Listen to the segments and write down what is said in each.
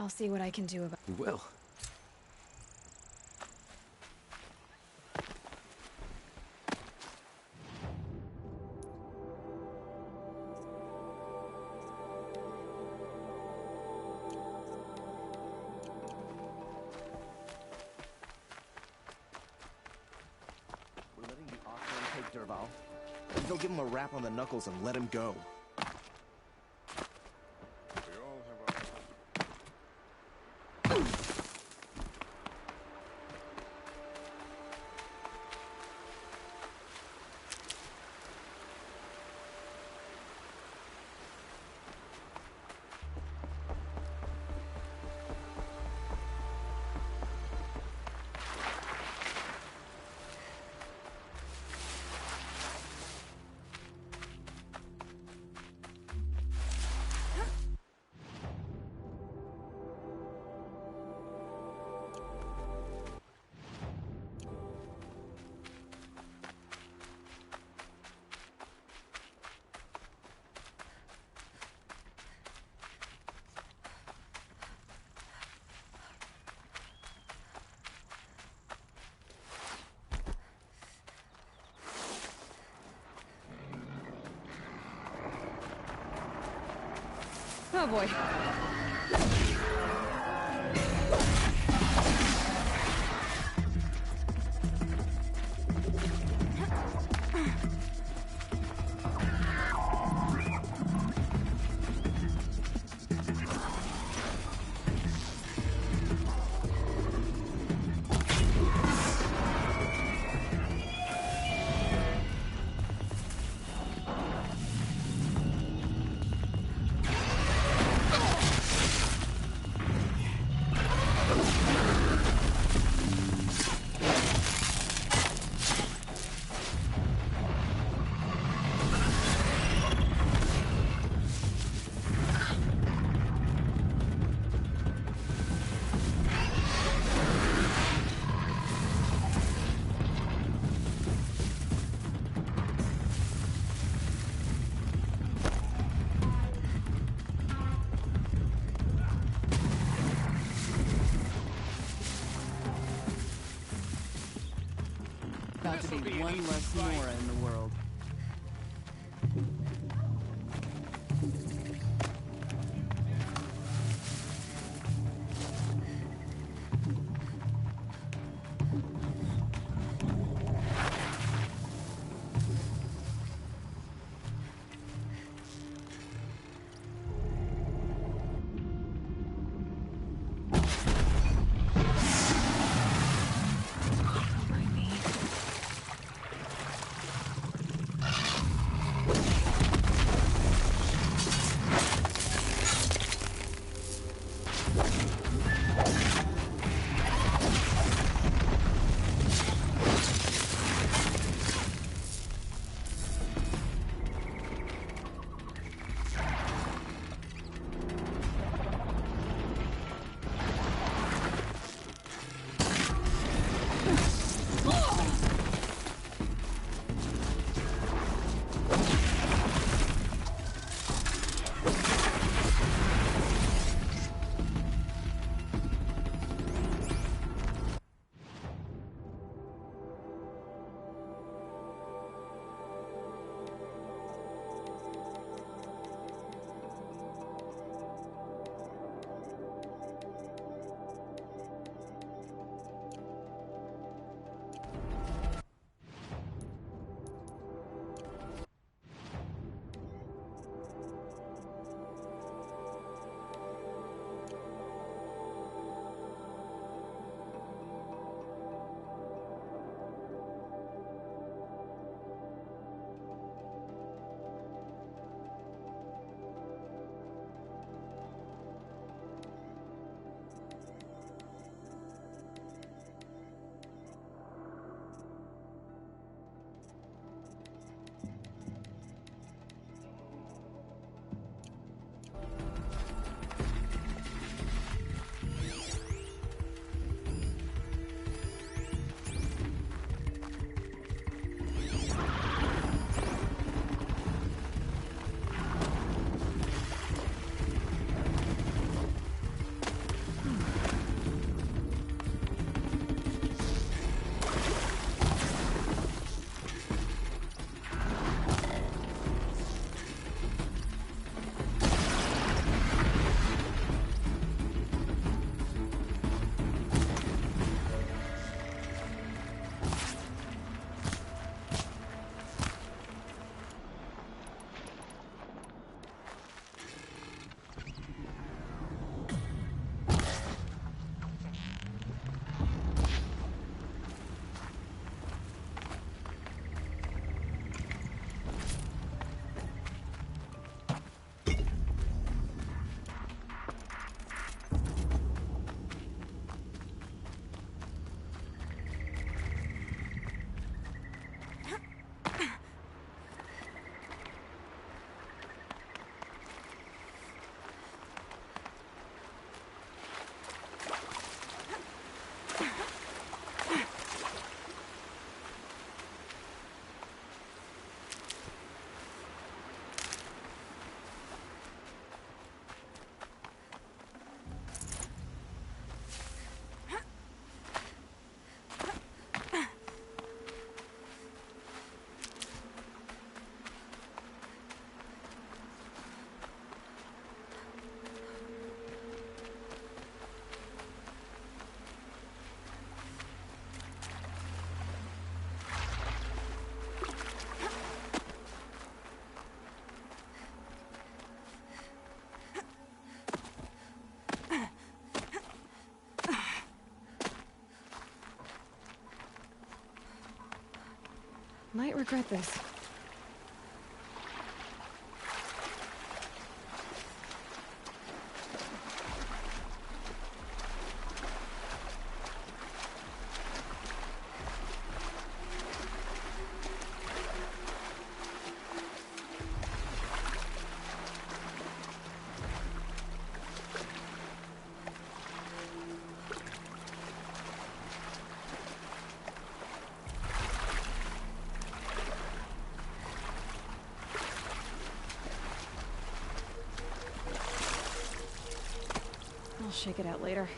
I'll see what I can do about. We will. We're letting the Auckland take Derval. They'll give him a rap on the knuckles and let him go. We all have our... Oh boy. About to be one less Nora in the world. Might regret this. I'll shake it out later.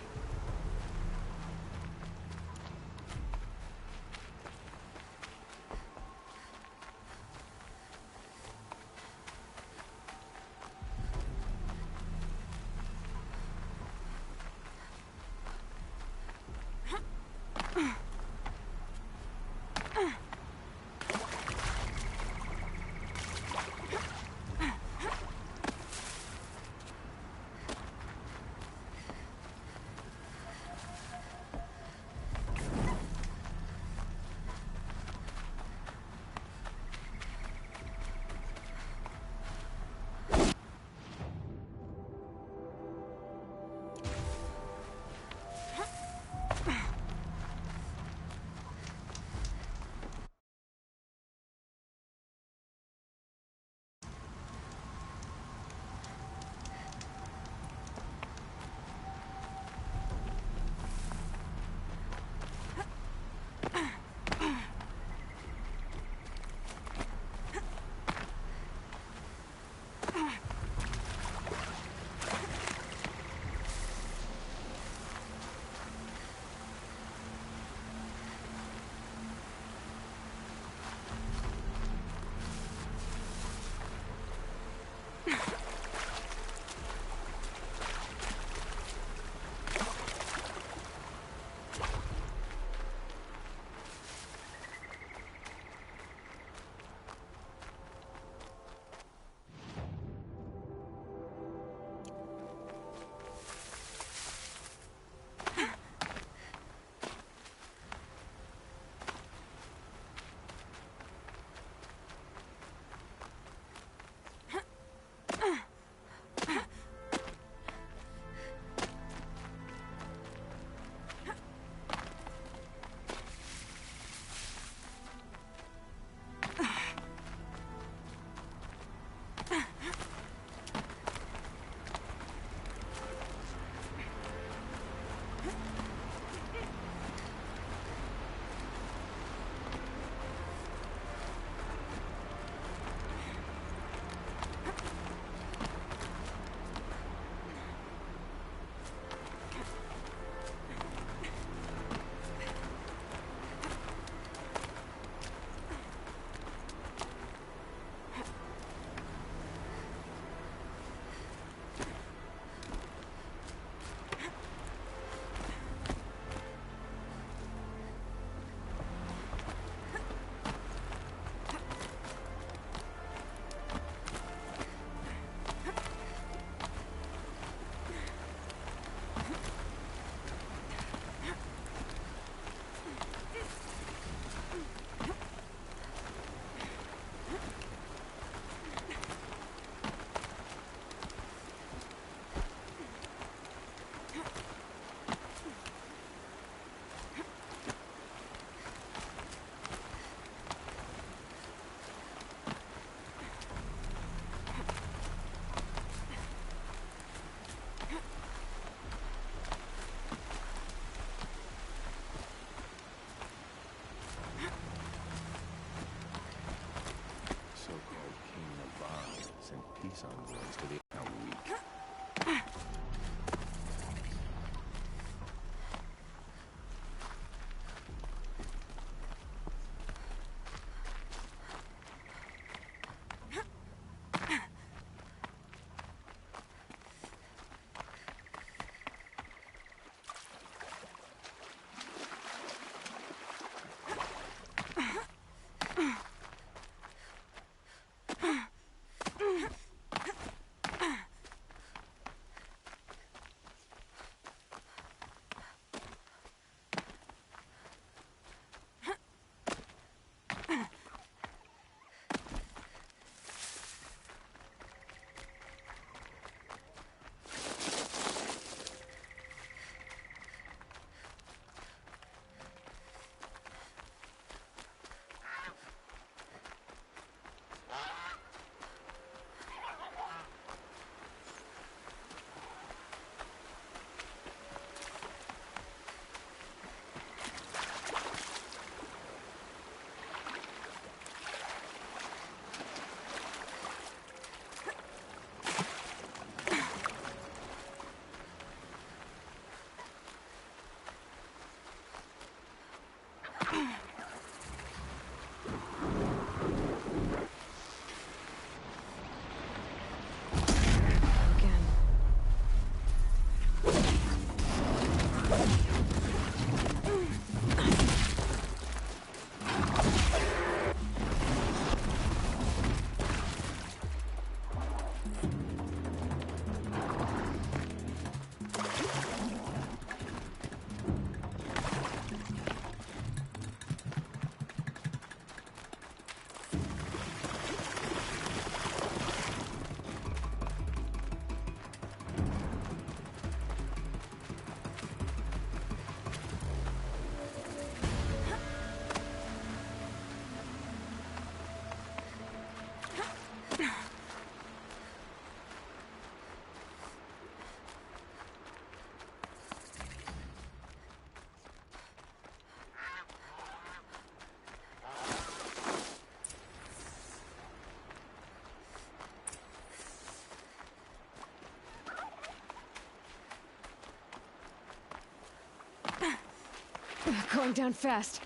Going down fast.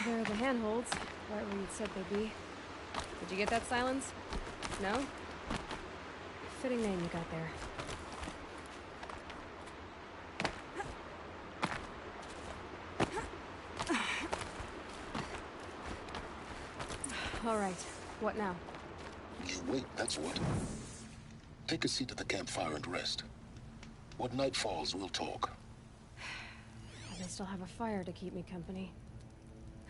There are the handholds, right where you'd said they'd be. Did you get that, Silence? No? Fitting name you got there. All right, what now? You wait, that's what. Take a seat at the campfire and rest. When night falls, we'll talk. They still have a fire to keep me company.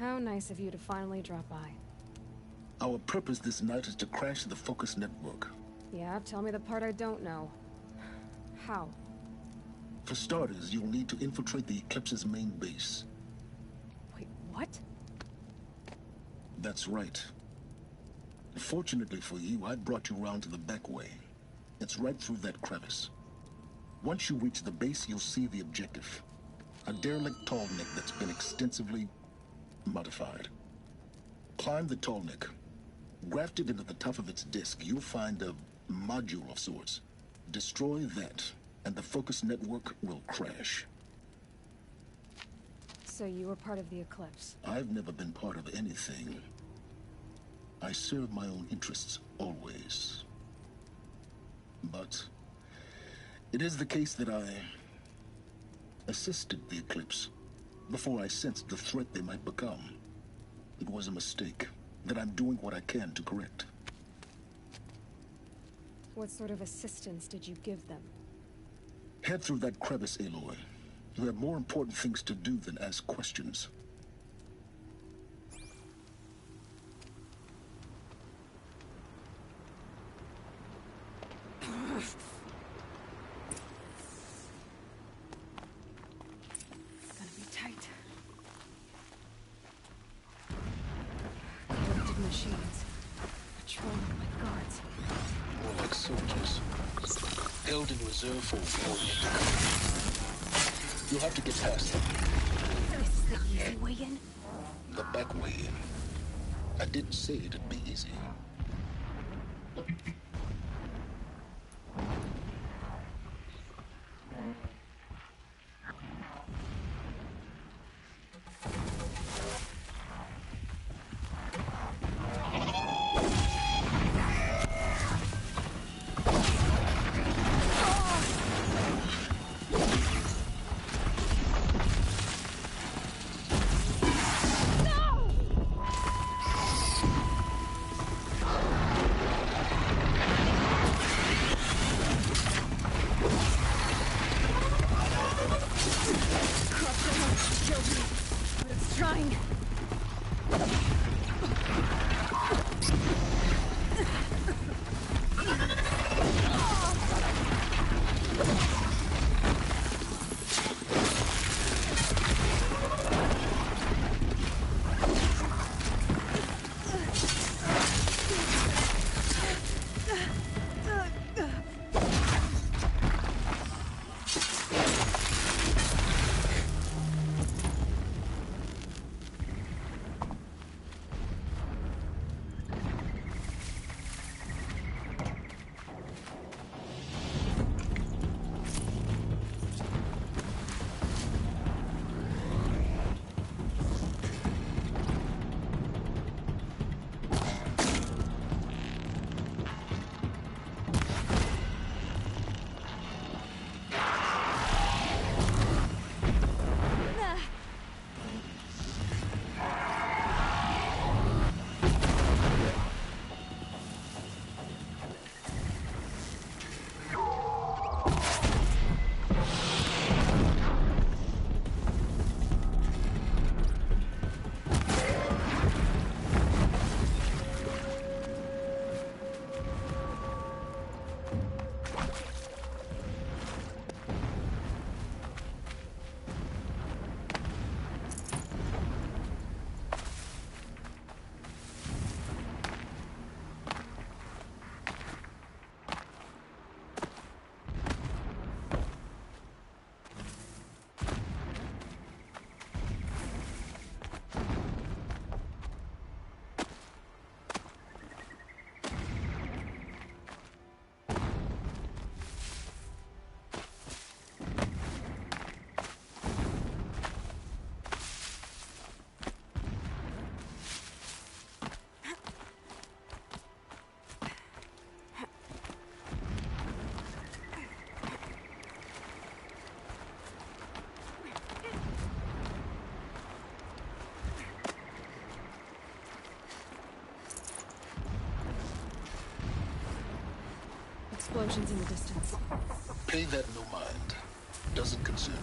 How nice of you to finally drop by. Our purpose this night is to crash the Focus network. Yeah, tell me the part I don't know. How? For starters, you'll need to infiltrate the Eclipse's main base. Wait, what? That's right. Fortunately for you, I brought you round to the back way. It's right through that crevice. Once you reach the base, you'll see the objective. A derelict tallneck that's been extensively modified. Climb the tallneck. Grafted into the top of its disk, you'll find a module of sorts. Destroy that, and the Focus network will crash. So you were part of the Eclipse. I've never been part of anything. I serve my own interests, always. But it is the case that I assisted the Eclipse before I sensed the threat they might become. It was a mistake that I'm doing what I can to correct. What sort of assistance did you give them? Head through that crevice, Aloy. You have more important things to do than ask questions. Gonna be tight. Corrupted machines. Patrolling like guards. More like soldiers. Held in reserve for war. You'll have to get past them. This is the easy way in? The back way in. I didn't say it'd be easy. explosions in the distance. Pay that no mind. Doesn't concern you.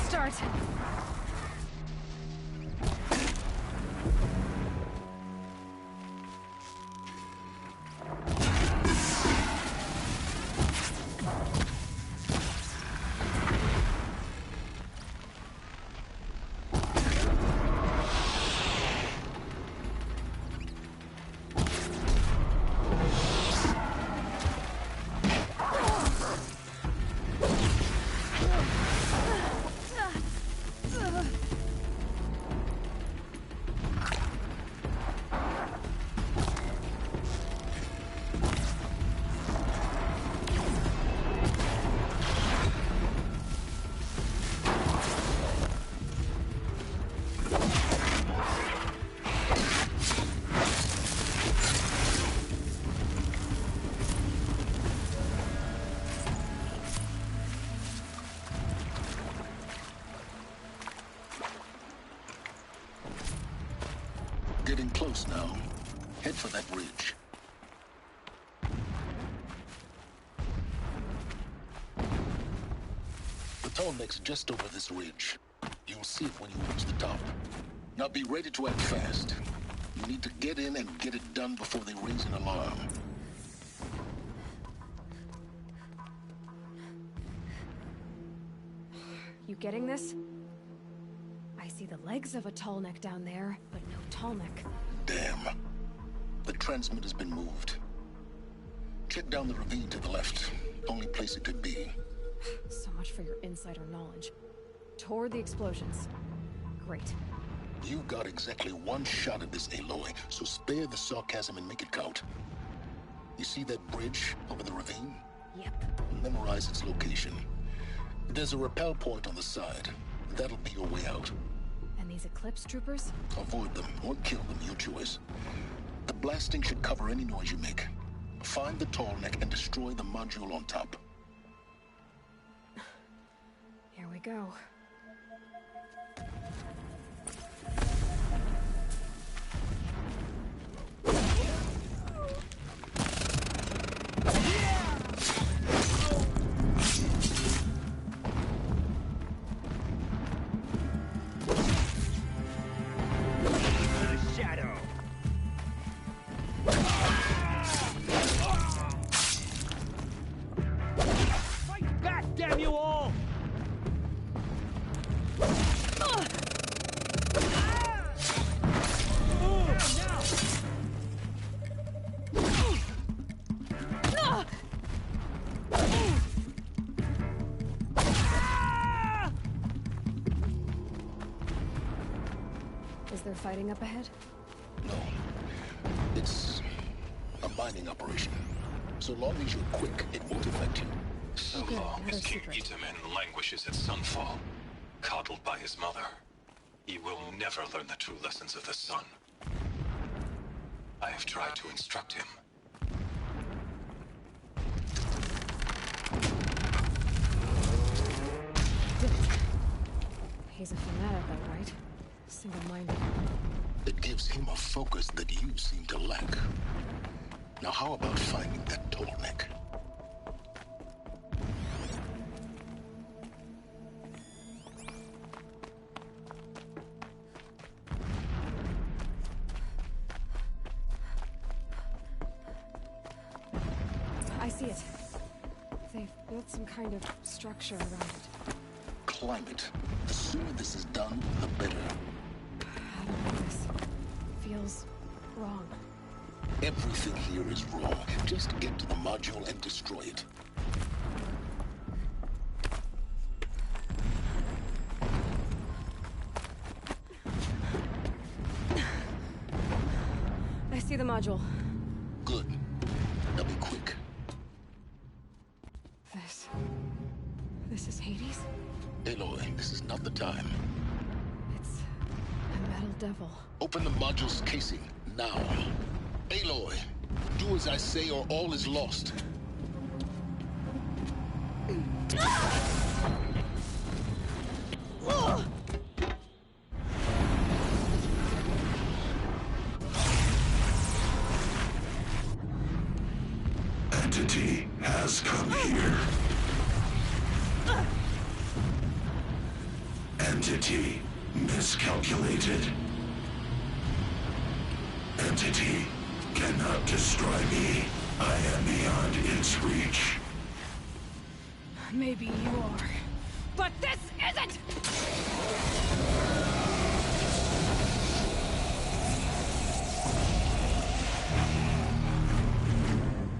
Start. Getting close now. Head for that ridge. The Tallneck's just over this ridge. You'll see it when you reach the top. Now be ready to act fast. You need to get in and get it done before they raise an alarm. You getting this? I see the legs of a Tallneck down there, but no Tallneck. Damn. The transmitter's been moved. Check down the ravine to the left. Only place it could be. So much for your insider knowledge. Toward the explosions. Great. You got exactly one shot at this, Aloy, so spare the sarcasm and make it count. You see that bridge over the ravine? Yep. Memorize its location. There's a rappel point on the side. That'll be your way out. And these Eclipse troopers? Avoid them or kill them, your choice. The blasting should cover any noise you make. Find the Tallneck and destroy the module on top. Here we go. Is there fighting up ahead? No. It's a mining operation. So long as you're quick, it won't affect you. So Okay, long another as King secret. Itamen languishes at Sunfall, coddled by his mother, he will never learn the true lessons of the sun. I have tried to instruct him. Did it. He's a fanatic, though, right? Single-minded. It gives him a focus that you seem to lack. Now how about finding that Tallneck? I see it. They've built some kind of structure around it. Climb it. The sooner this is done, the better. I don't like this. Feels wrong. Everything here is wrong. Just get to the module and destroy it. I see the module. Good. Now be quick. Aloy, this is not the time. It's a metal devil. Open the module's casing, now. Aloy, do as I say or all is lost. Entity has come here. Entity miscalculated. Entity cannot destroy me. I am beyond its reach. Maybe you are. But this isn't!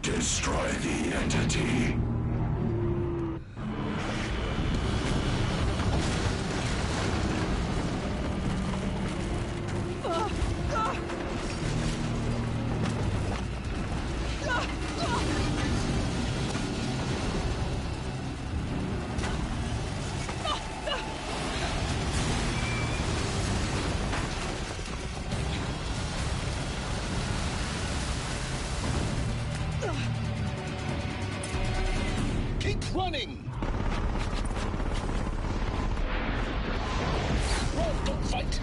Destroy the entity. Keep running! Run, don't fight!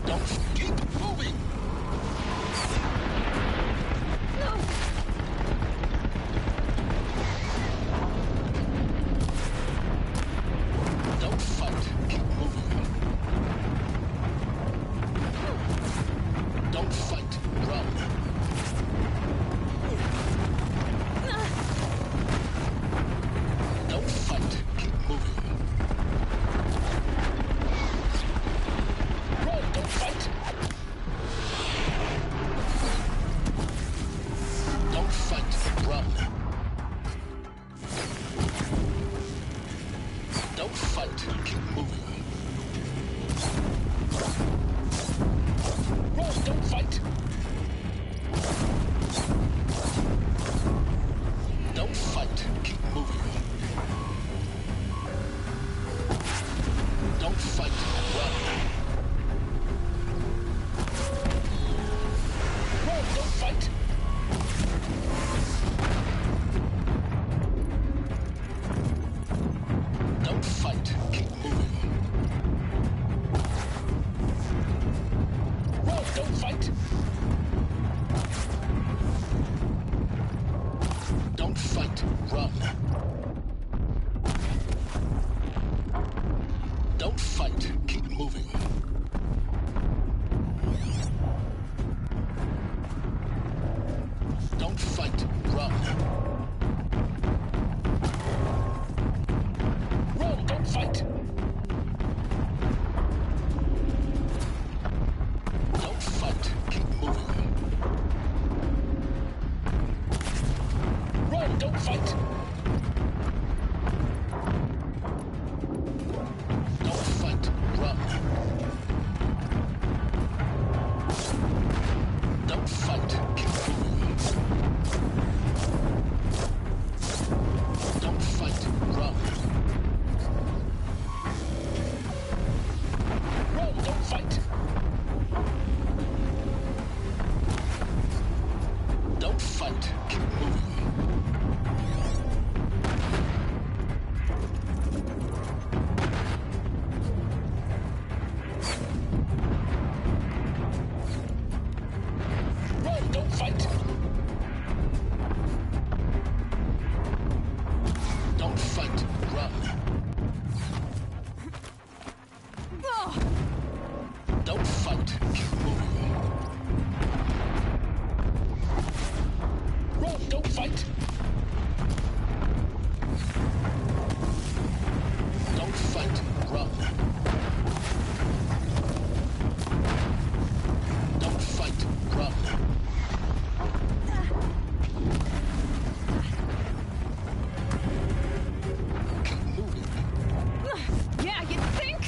Don't keep moving! Don't fight, keep moving. Don't fight, run. Don't fight, keep moving. Run, don't fight. Don't fight, run. Don't fight, keep moving. Run, don't fight. Don't fight, keep moving. Don't fight, run. Run, don't fight. Don't fight, keep moving. Run, don't fight. Don't fight, run. Don't fight, keep moving. Don't fight, run. Run, don't fight. Don't fight, keep moving. Run, don't fight. Don't fight, run. Don't fight, keep moving. Don't fight, run. Run, don't fight. Don't fight, keep moving. Run, don't fight. Don't fight, run. Don't fight, keep moving. Run, don't fight. Don't fight, run. Don't fight, run. Keep moving. Yeah, you think?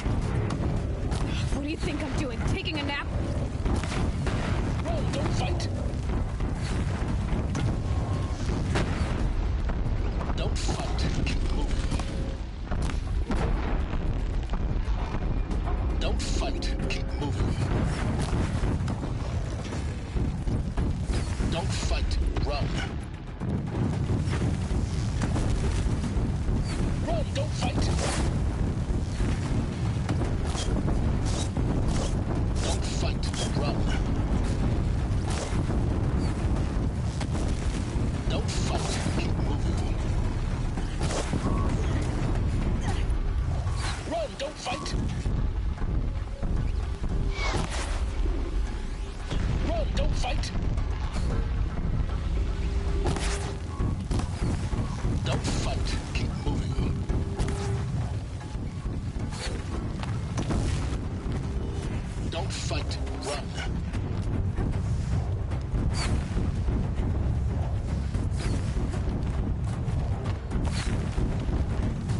What do you think I'm doing? Taking a nap? Run, don't fight. Don't fight. Keep moving. Don't fight. Run. Run. Don't fight. Don't fight. Run. Don't fight. Keep moving. Run. Don't fight. Run. Don't fight. Don't fight. Keep moving. Don't fight. Run.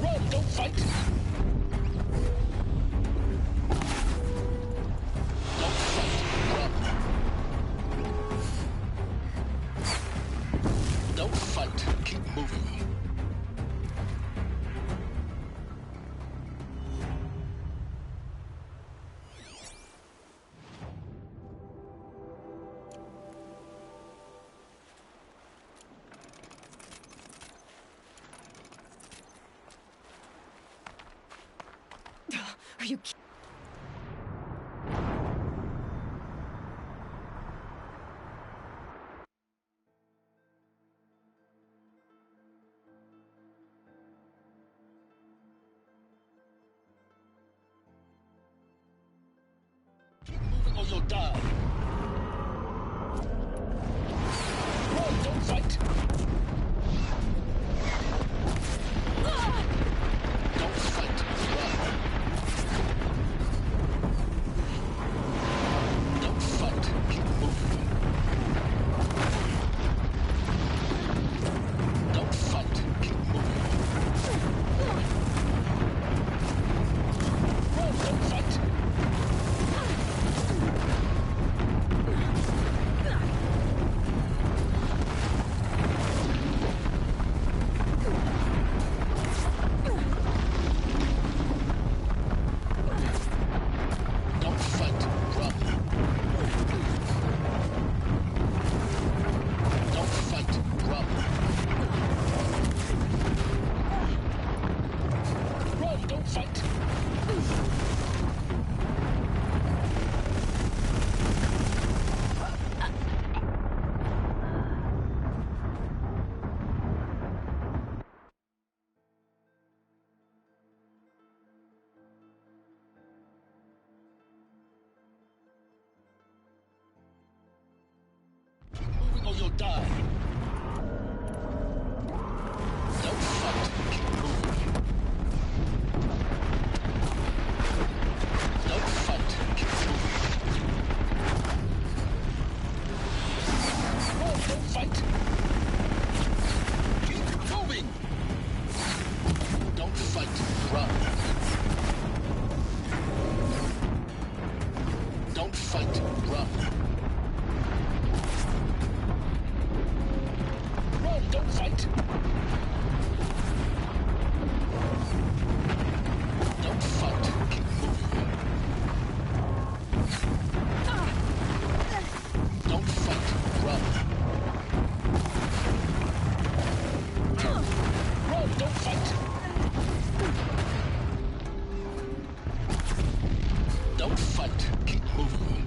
Run. Don't fight. Don't fight. Run. Don't fight. Keep moving. Are you kidding? Keep moving or you'll die. Run, don't fight. Don't fight. Run. Don't fight. Keep moving. Don't fight. Keep moving. Run, don't fight. Don't fight. Run. Don't fight. Run. Run. Don't fight. Keep moving or you'll die. Don't fight. Keep moving. Don't fight. Keep moving. Run, don't fight. Keep moving. Don't fight. Run. Don't fight. Run. Run, don't fight. Don't fight. Keep moving. Don't fight. Run. Run, don't fight. Don't fight. Keep moving.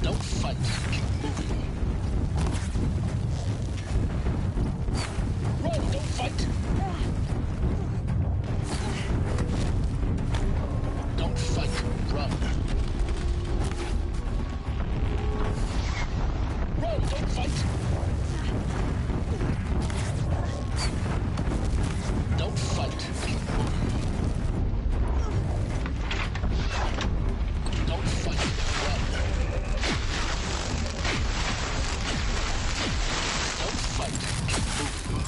Don't fight. Keep moving. Run, don't fight. Don't fight. Run. Run, don't fight. Don't fight. Keep moving. Don't fight. Run. Don't fight. Keep moving.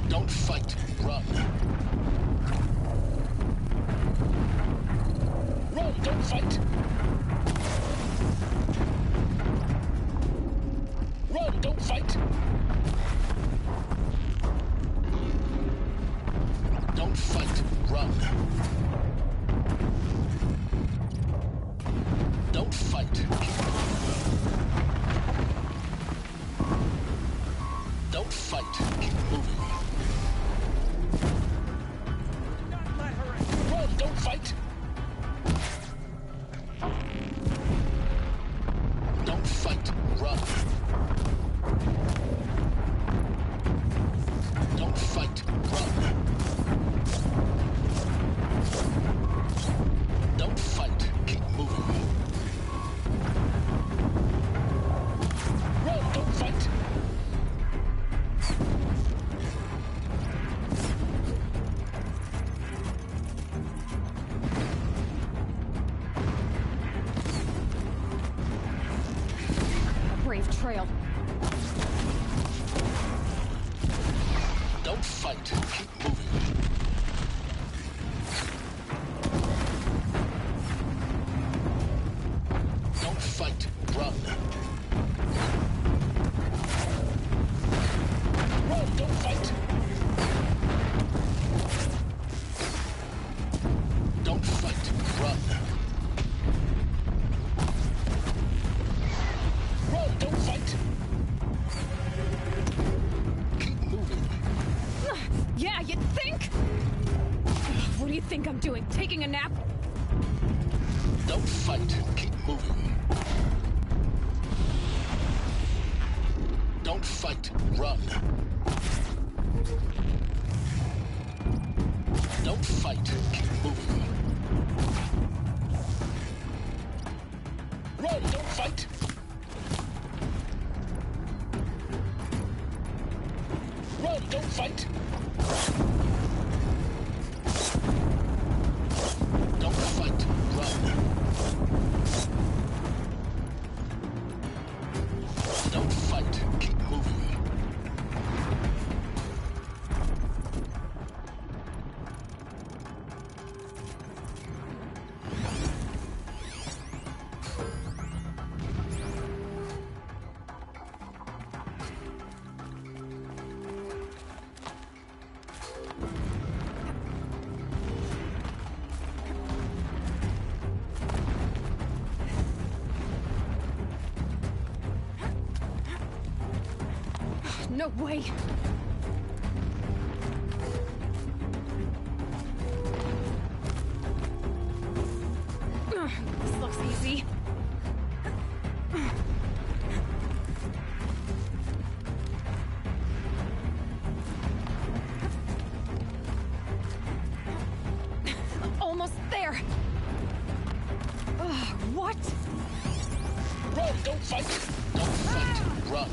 Don't fight. Run. Run. Don't fight. Run. Don't fight. Don't fight. Keep moving. Don't fight. Run. Run, don't fight. Don't fight. Run. Run, don't fight. Keep moving. Yeah, you think? What do you think I'm doing? Taking a nap? Don't fight. Keep moving. Don't fight. Run. Don't fight. Keep moving. Run. Don't fight. Run. Don't fight. Don't fight. Run. Don't fight. Keep moving. No way! This looks easy. Almost there! What? Run. Don't fight. Don't fight. Run.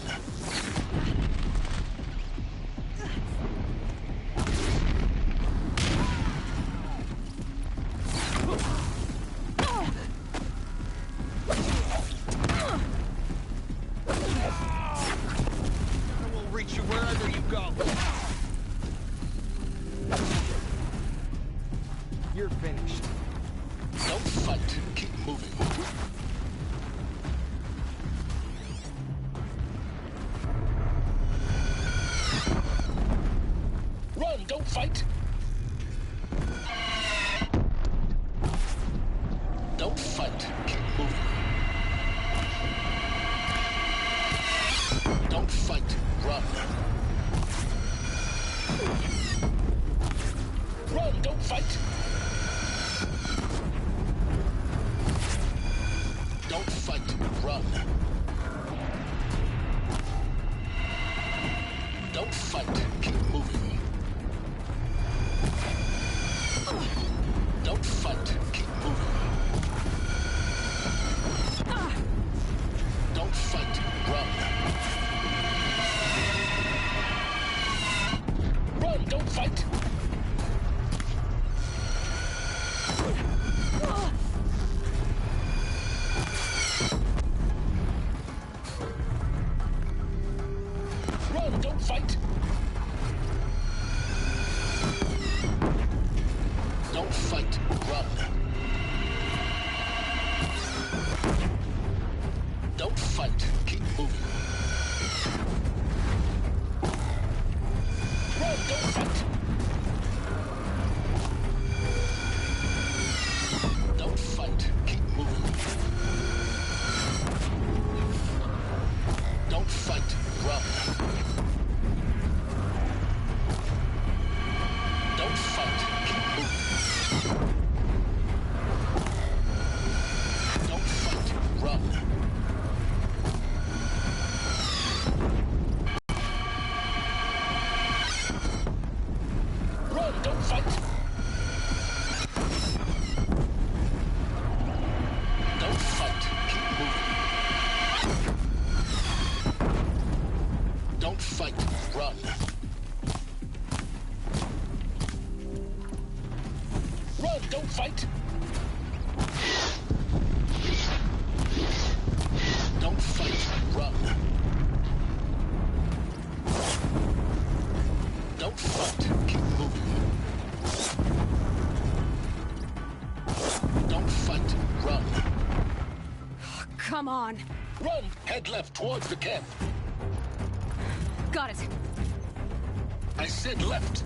I will reach you wherever you go. You're finished. Don't fight. Keep moving. Run. Don't fight. Don't fight. Keep moving. Don't fight. Run. Run. Don't fight. Don't fight. Run. Don't fight. Keep moving. Don't fight. Keep moving. Don't fight. Run. Run. Don't fight. Run. Don't fight. Don't fight. Run. Don't fight. Keep moving. Run. Don't fight. Don't fight. Keep moving. Don't fight. Run. Don't fight. Keep moving. Don't fight. Run. Run. Don't fight. Don't fight. Keep moving. Don't fight. Run. Run. Don't fight. Don't fight. Run. Don't fight. Keep moving. Don't fight. Run. Come on. Run! Head left towards the camp. Got it. I said left.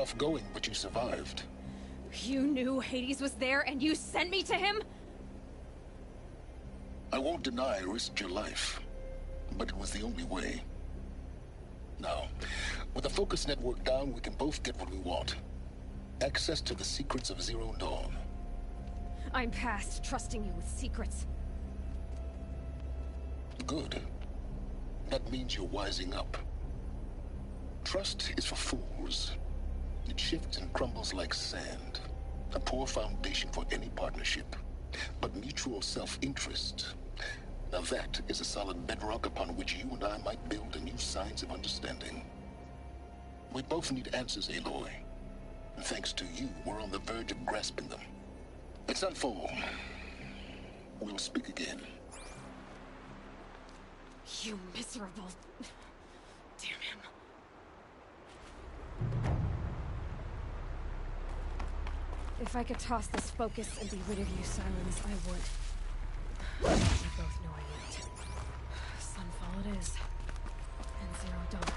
tough going, but you survived. You knew Hades was there and you sent me to him? I won't deny I risked your life, but it was the only way. Now, with the focus network down, we can both get what we want. Access to the secrets of Zero Dawn. I'm past trusting you with secrets. Good. That means you're wising up. Trust is for fools. It shifts and crumbles like sand. A poor foundation for any partnership. But mutual self-interest, now that is a solid bedrock upon which you and I might build a new science of understanding. We both need answers, Aloy. And thanks to you, we're on the verge of grasping them. It's unfold. We'll speak again. You miserable... Damn him. If I could toss this focus and be rid of you, Silence, I would. We both know I would. Sunfall it is. And Zero Dawn.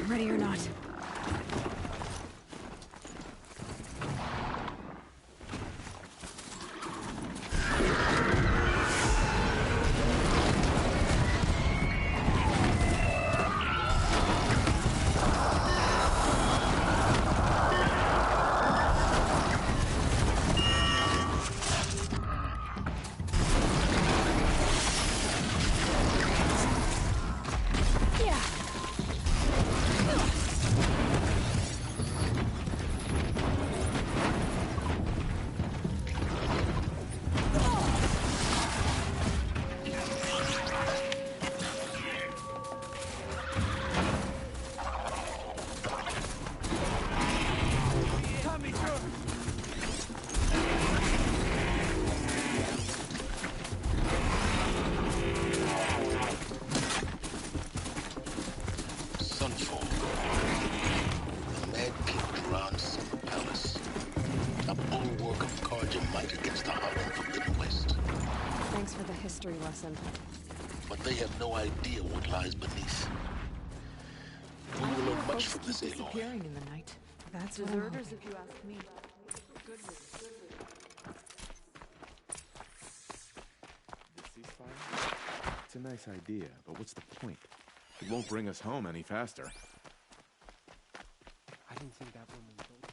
Ready or not. history lesson. But they have no idea what lies beneath. We will learn much from this, Aloy. Disappearing in the night. That's what I'm Deserters, hoping. if you ask me. The ceasefire? It's a nice idea, but what's the point? It won't bring us home any faster. I didn't think that woman told me.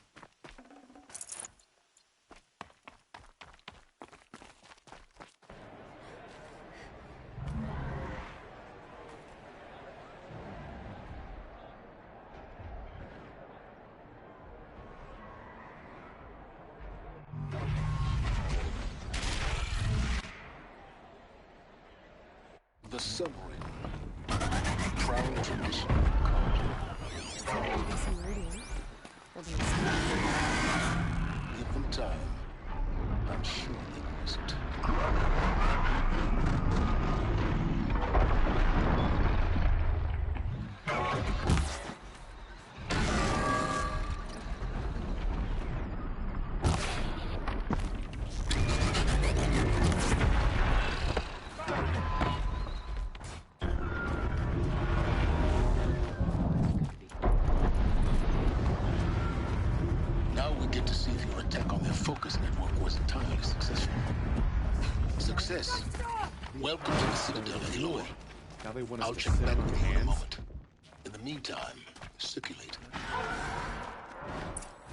The submarine. Proud tradition. Maybe some radiant. Will be Give them time. I'm sure they will listen. Now we get to see if your attack on their focus network was entirely successful. Success. Welcome to the Citadel, Aloy. Now they want us I'll to check sit back on with our you in a hands? moment. In the meantime, circulate.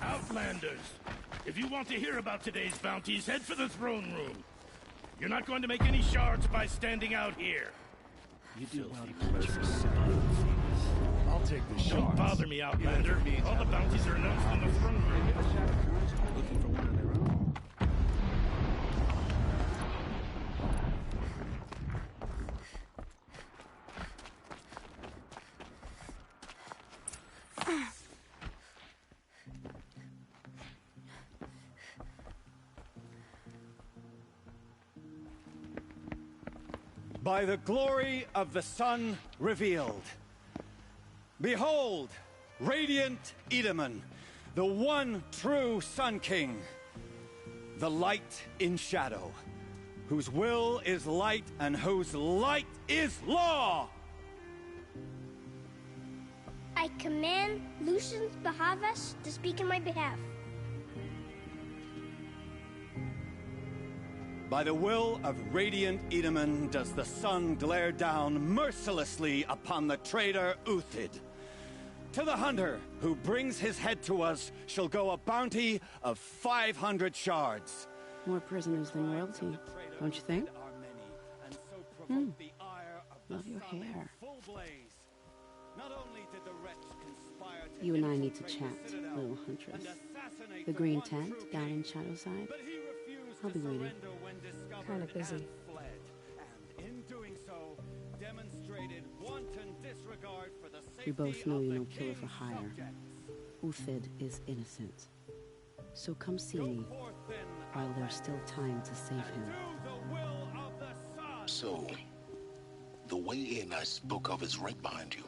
Outlanders! If you want to hear about today's bounties, head for the throne room. You're not going to make any shards by standing out here. You do well to mention it. I'll take the shards. Don't bother me, Outlander. All the bounties are announced in the throne room. Looking for one of their own. By the glory of the sun revealed. Behold, radiant Edaman, the one true Sun King, the light in shadow, whose will is light and whose light is law! I command Lucian Bahavas to speak in my behalf. By the will of radiant Edaman does the sun glare down mercilessly upon the traitor Uthid. To the hunter who brings his head to us shall go a bounty of 500 shards. More prisoners than royalty, don't you think? Love your hair. You and I need to chat, little huntress. The green tent down in Shadowside. I'll be waiting. kind of busy. We both know you're no killer for hire. Uthid is innocent. So come see me while there's still time to save him. So, the way in I spoke of is right behind you.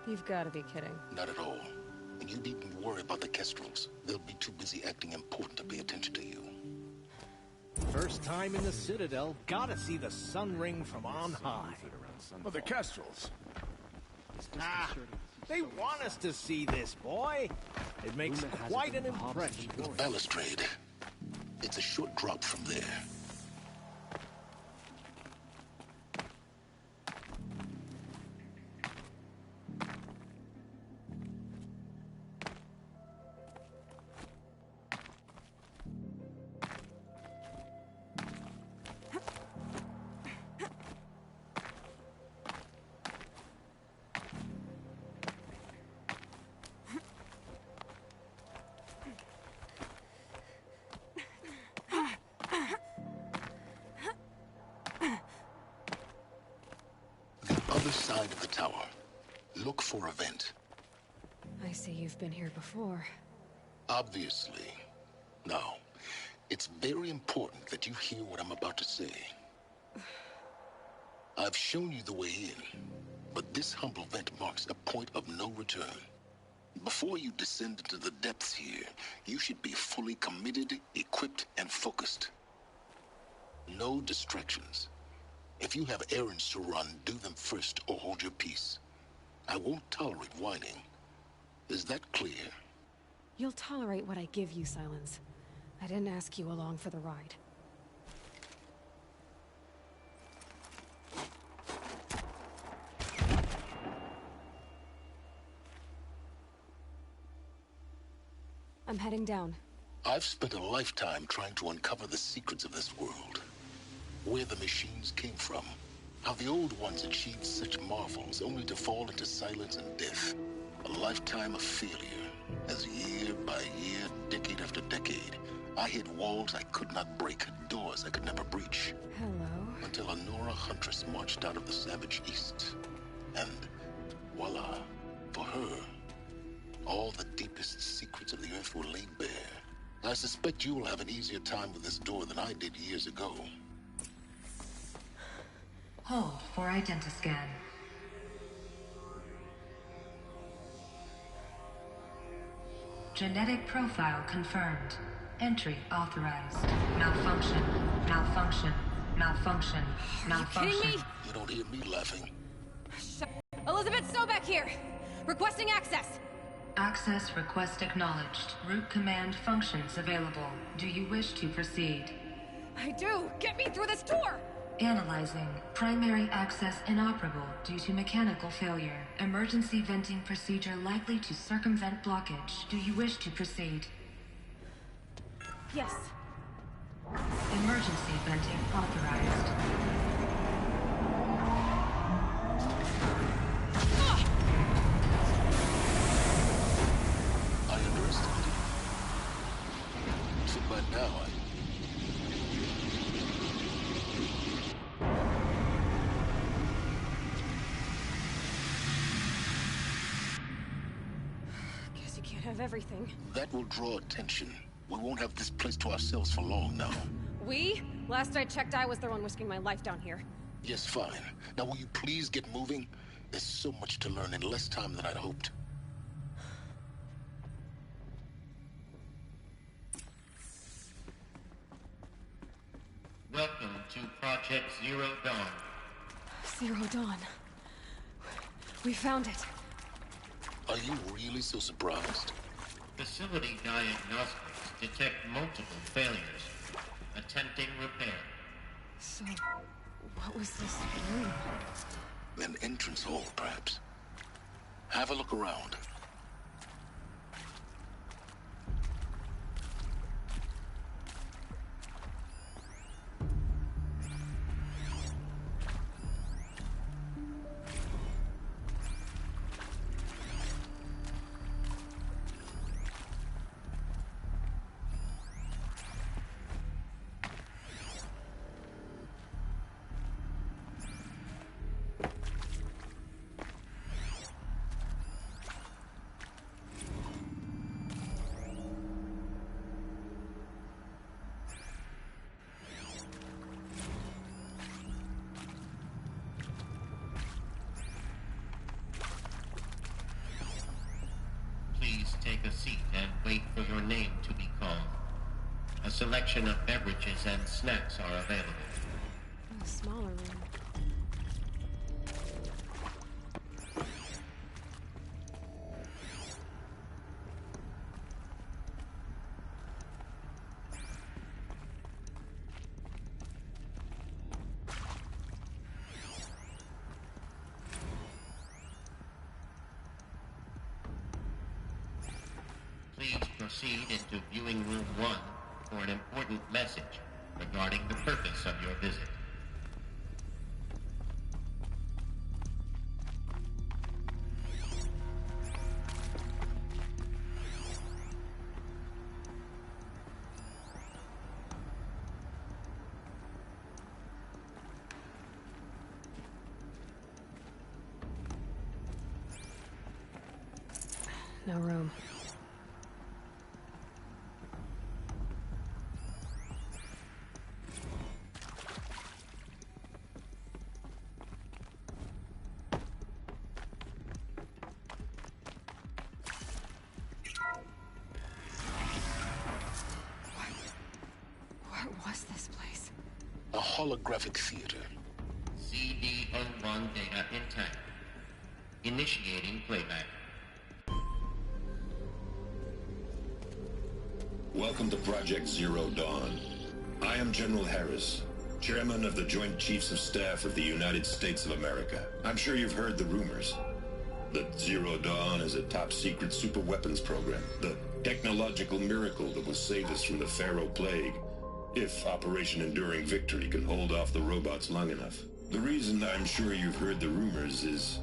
You've got to be kidding. Not at all. And you needn't worry about the Kestrels. They'll be too busy acting important to pay attention to you. First time in the Citadel, gotta see the sun ring from on high. Well, the Kestrels. Ah, they want us to see this, boy. It makes quite an impression. The balustrade. It's a short drop from there. Side of the tower. Look for a vent. I see you've been here before. Obviously. Now, it's very important that you hear what I'm about to say. I've shown you the way in, but this humble vent marks a point of no return. Before you descend into the depths here, you should be fully committed, equipped, and focused. No distractions. If you have errands to run, do them first or hold your peace. I won't tolerate whining. Is that clear? You'll tolerate what I give you, Silence. I didn't ask you along for the ride. I'm heading down. I've spent a lifetime trying to uncover the secrets of this world. Where the machines came from. How the old ones achieved such marvels only to fall into silence and death. A lifetime of failure. As year by year, decade after decade, I hit walls I could not break, doors I could never breach. Hello. Until a Nora huntress marched out of the savage east. And voila, for her, all the deepest secrets of the earth were laid bare. I suspect you will have an easier time with this door than I did years ago. Hold for identiscan. Genetic profile confirmed. Entry authorized. Malfunction. Malfunction. Malfunction. Malfunction. Are you kidding me? You don't hear me laughing. Elizabeth Sobek here! Requesting access! Access request acknowledged. Root command functions available. Do you wish to proceed? I do! Get me through this door! Analyzing. Primary access inoperable due to mechanical failure. Emergency venting procedure likely to circumvent blockage. Do you wish to proceed? Yes. Emergency venting authorized. I underestimated you. So by now, Guess you can't have everything. that will draw attention. We won't have this place to ourselves for long now. We? Last I checked, I was the one risking my life down here. Yes, fine. Now will you please get moving? There's so much to learn in less time than I'd hoped. Welcome to Project Zero Dawn. Zero Dawn. We found it. Are you really so surprised? Facility diagnostics detect multiple failures. Attempting repair. So, what was this room? An entrance hall, perhaps. Have a look around. Please take a seat and wait for your name to be called. A selection of beverages and snacks are available. A smaller room. Please proceed into viewing room 1 for an important message regarding the purpose of your visit. No room. What was this place? A holographic theater. Initiating playback. Welcome to Project Zero Dawn. I am General Harris, Chairman of the Joint Chiefs of Staff of the United States of America. I'm sure you've heard the rumors that Zero Dawn is a top-secret superweapons program, the technological miracle that will save us from the Pharaoh Plague, if Operation Enduring Victory can hold off the robots long enough. The reason I'm sure you've heard the rumors is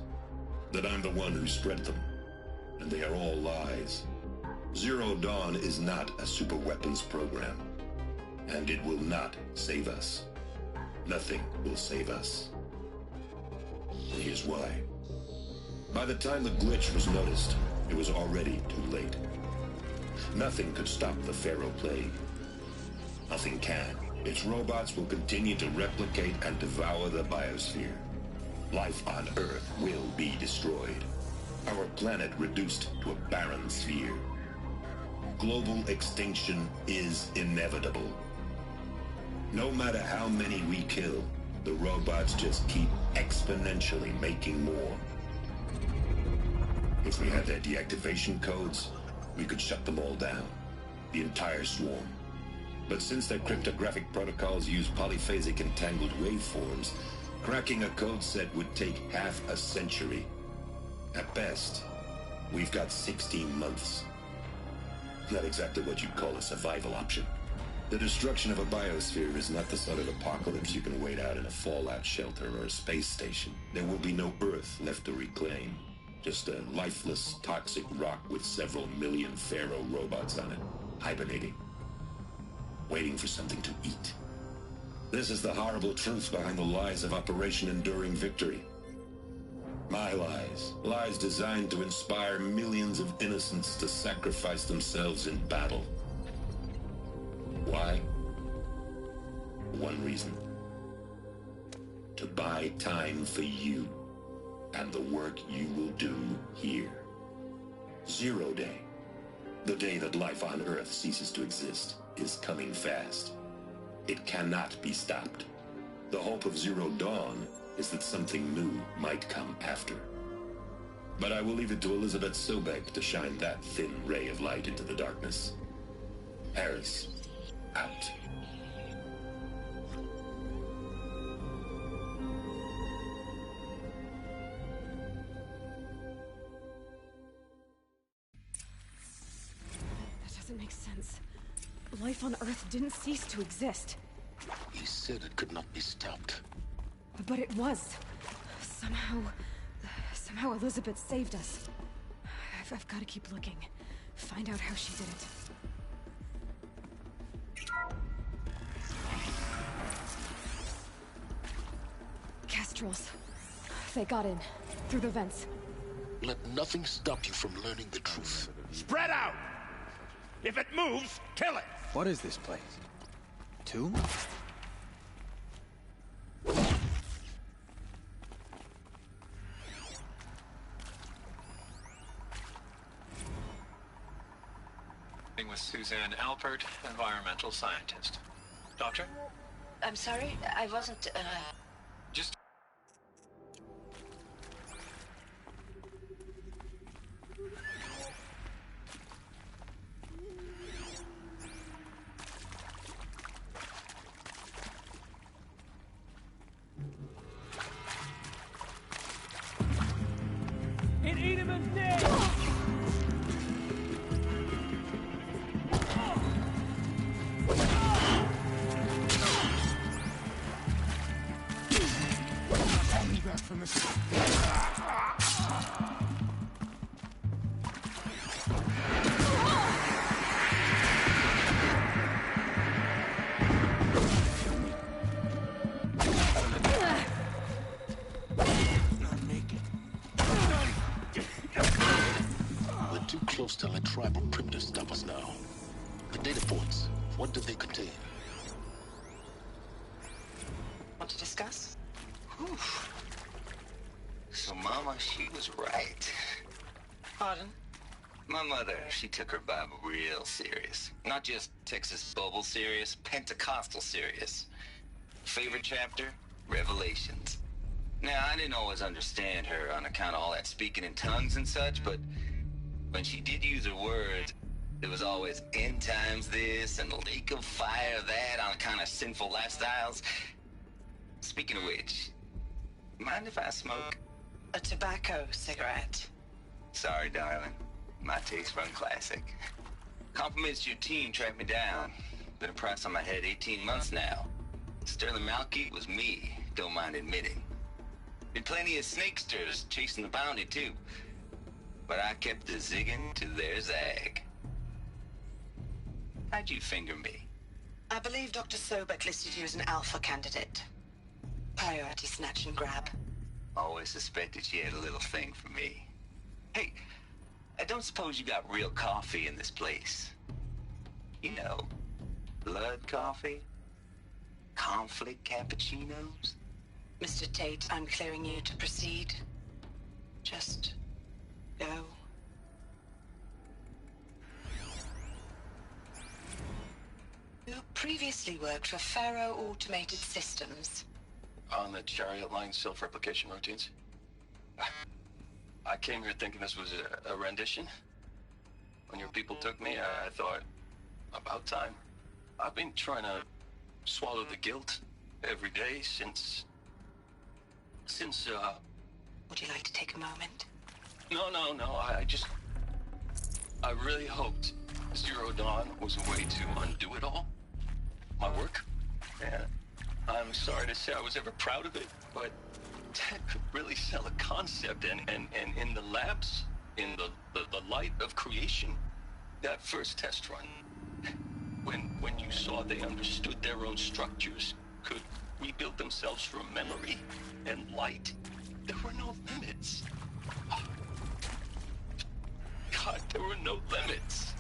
that I'm the one who spread them, and they are all lies. Zero Dawn is not a superweapons program, and it will not save us. Nothing will save us. And here's why. By the time the glitch was noticed, it was already too late. Nothing could stop the Pharaoh Plague. Nothing can. Its robots will continue to replicate and devour the biosphere. Life on Earth will be destroyed. Our planet reduced to a barren sphere. Global extinction is inevitable. No matter how many we kill, the robots just keep exponentially making more. If we had their deactivation codes, we could shut them all down. The entire swarm. But since their cryptographic protocols use polyphasic entangled waveforms, cracking a code set would take half a century. At best, we've got 16 months. Not exactly what you'd call a survival option. The destruction of a biosphere is not the sort of apocalypse you can wait out in a fallout shelter or a space station. There will be no Earth left to reclaim. Just a lifeless, toxic rock with several million Pharaoh robots on it, hibernating, waiting for something to eat. This is the horrible truth behind the lies of Operation Enduring Victory. My lies. Lies designed to inspire millions of innocents to sacrifice themselves in battle. Why? One reason. To buy time for you and the work you will do here. Zero Day, the day that life on Earth ceases to exist, is coming fast. It cannot be stopped. The hope of Zero Dawn is that something new might come after. But I will leave it to Elizabeth Sobek to shine that thin ray of light into the darkness. Harris, out. That doesn't make sense. Life on Earth didn't cease to exist. He said it could not be stopped. But it was. Somehow Elizabeth saved us. I've got to keep looking. Find out how she did it. Kestrels. They got in. Through the vents. Let nothing stop you from learning the truth. Spread out! If it moves, kill it! What is this place? Tomb? With Suzanne Alpert, environmental scientist. Doctor? I'm sorry, I wasn't, Just... In Edemon's name! From this. We're too close to let tribal primitives stop us now. The data points, what do they contain? Want to discuss? Whew. So Mama, she was right. Pardon? My mother, she took her Bible real serious. Not just Texas Bible serious, Pentecostal serious. Favorite chapter? Revelations. Now, I didn't always understand her on account of all that speaking in tongues and such, but when she did use her words, it was always end times this and lake of fire that on account of sinful lifestyles. Speaking of which, mind if I smoke? A tobacco cigarette. Sorry, darling. My taste run classic. Compliments to your team tracked me down. Been a price on my head 18 months now. Sterling Malkeith was me, don't mind admitting. Been plenty of snakesters chasing the bounty, too. But I kept the zigging to their zag. How'd you finger me? I believe Dr. Sobek listed you as an alpha candidate. Priority snatch and grab. Always suspected she had a little thing for me. Hey, I don't suppose you got real coffee in this place? You know, blood coffee? Conflict cappuccinos? Mr. Tate, I'm clearing you to proceed. Just go. You previously worked for Faro Automated Systems. On the Chariot Line self-replication routines? I came here thinking this was a rendition. When your people took me, I thought, about time. I've been trying to swallow the guilt every day since... Would you like to take a moment? No. I really hoped Zero Dawn was a way to undo it all. My work. And I'm sorry to say I was ever proud of it, but Ted could really sell a concept, and in the labs, in the light of creation, that first test run, when you saw they understood their own structures, could rebuild themselves from memory and light, there were no limits. God, there were no limits.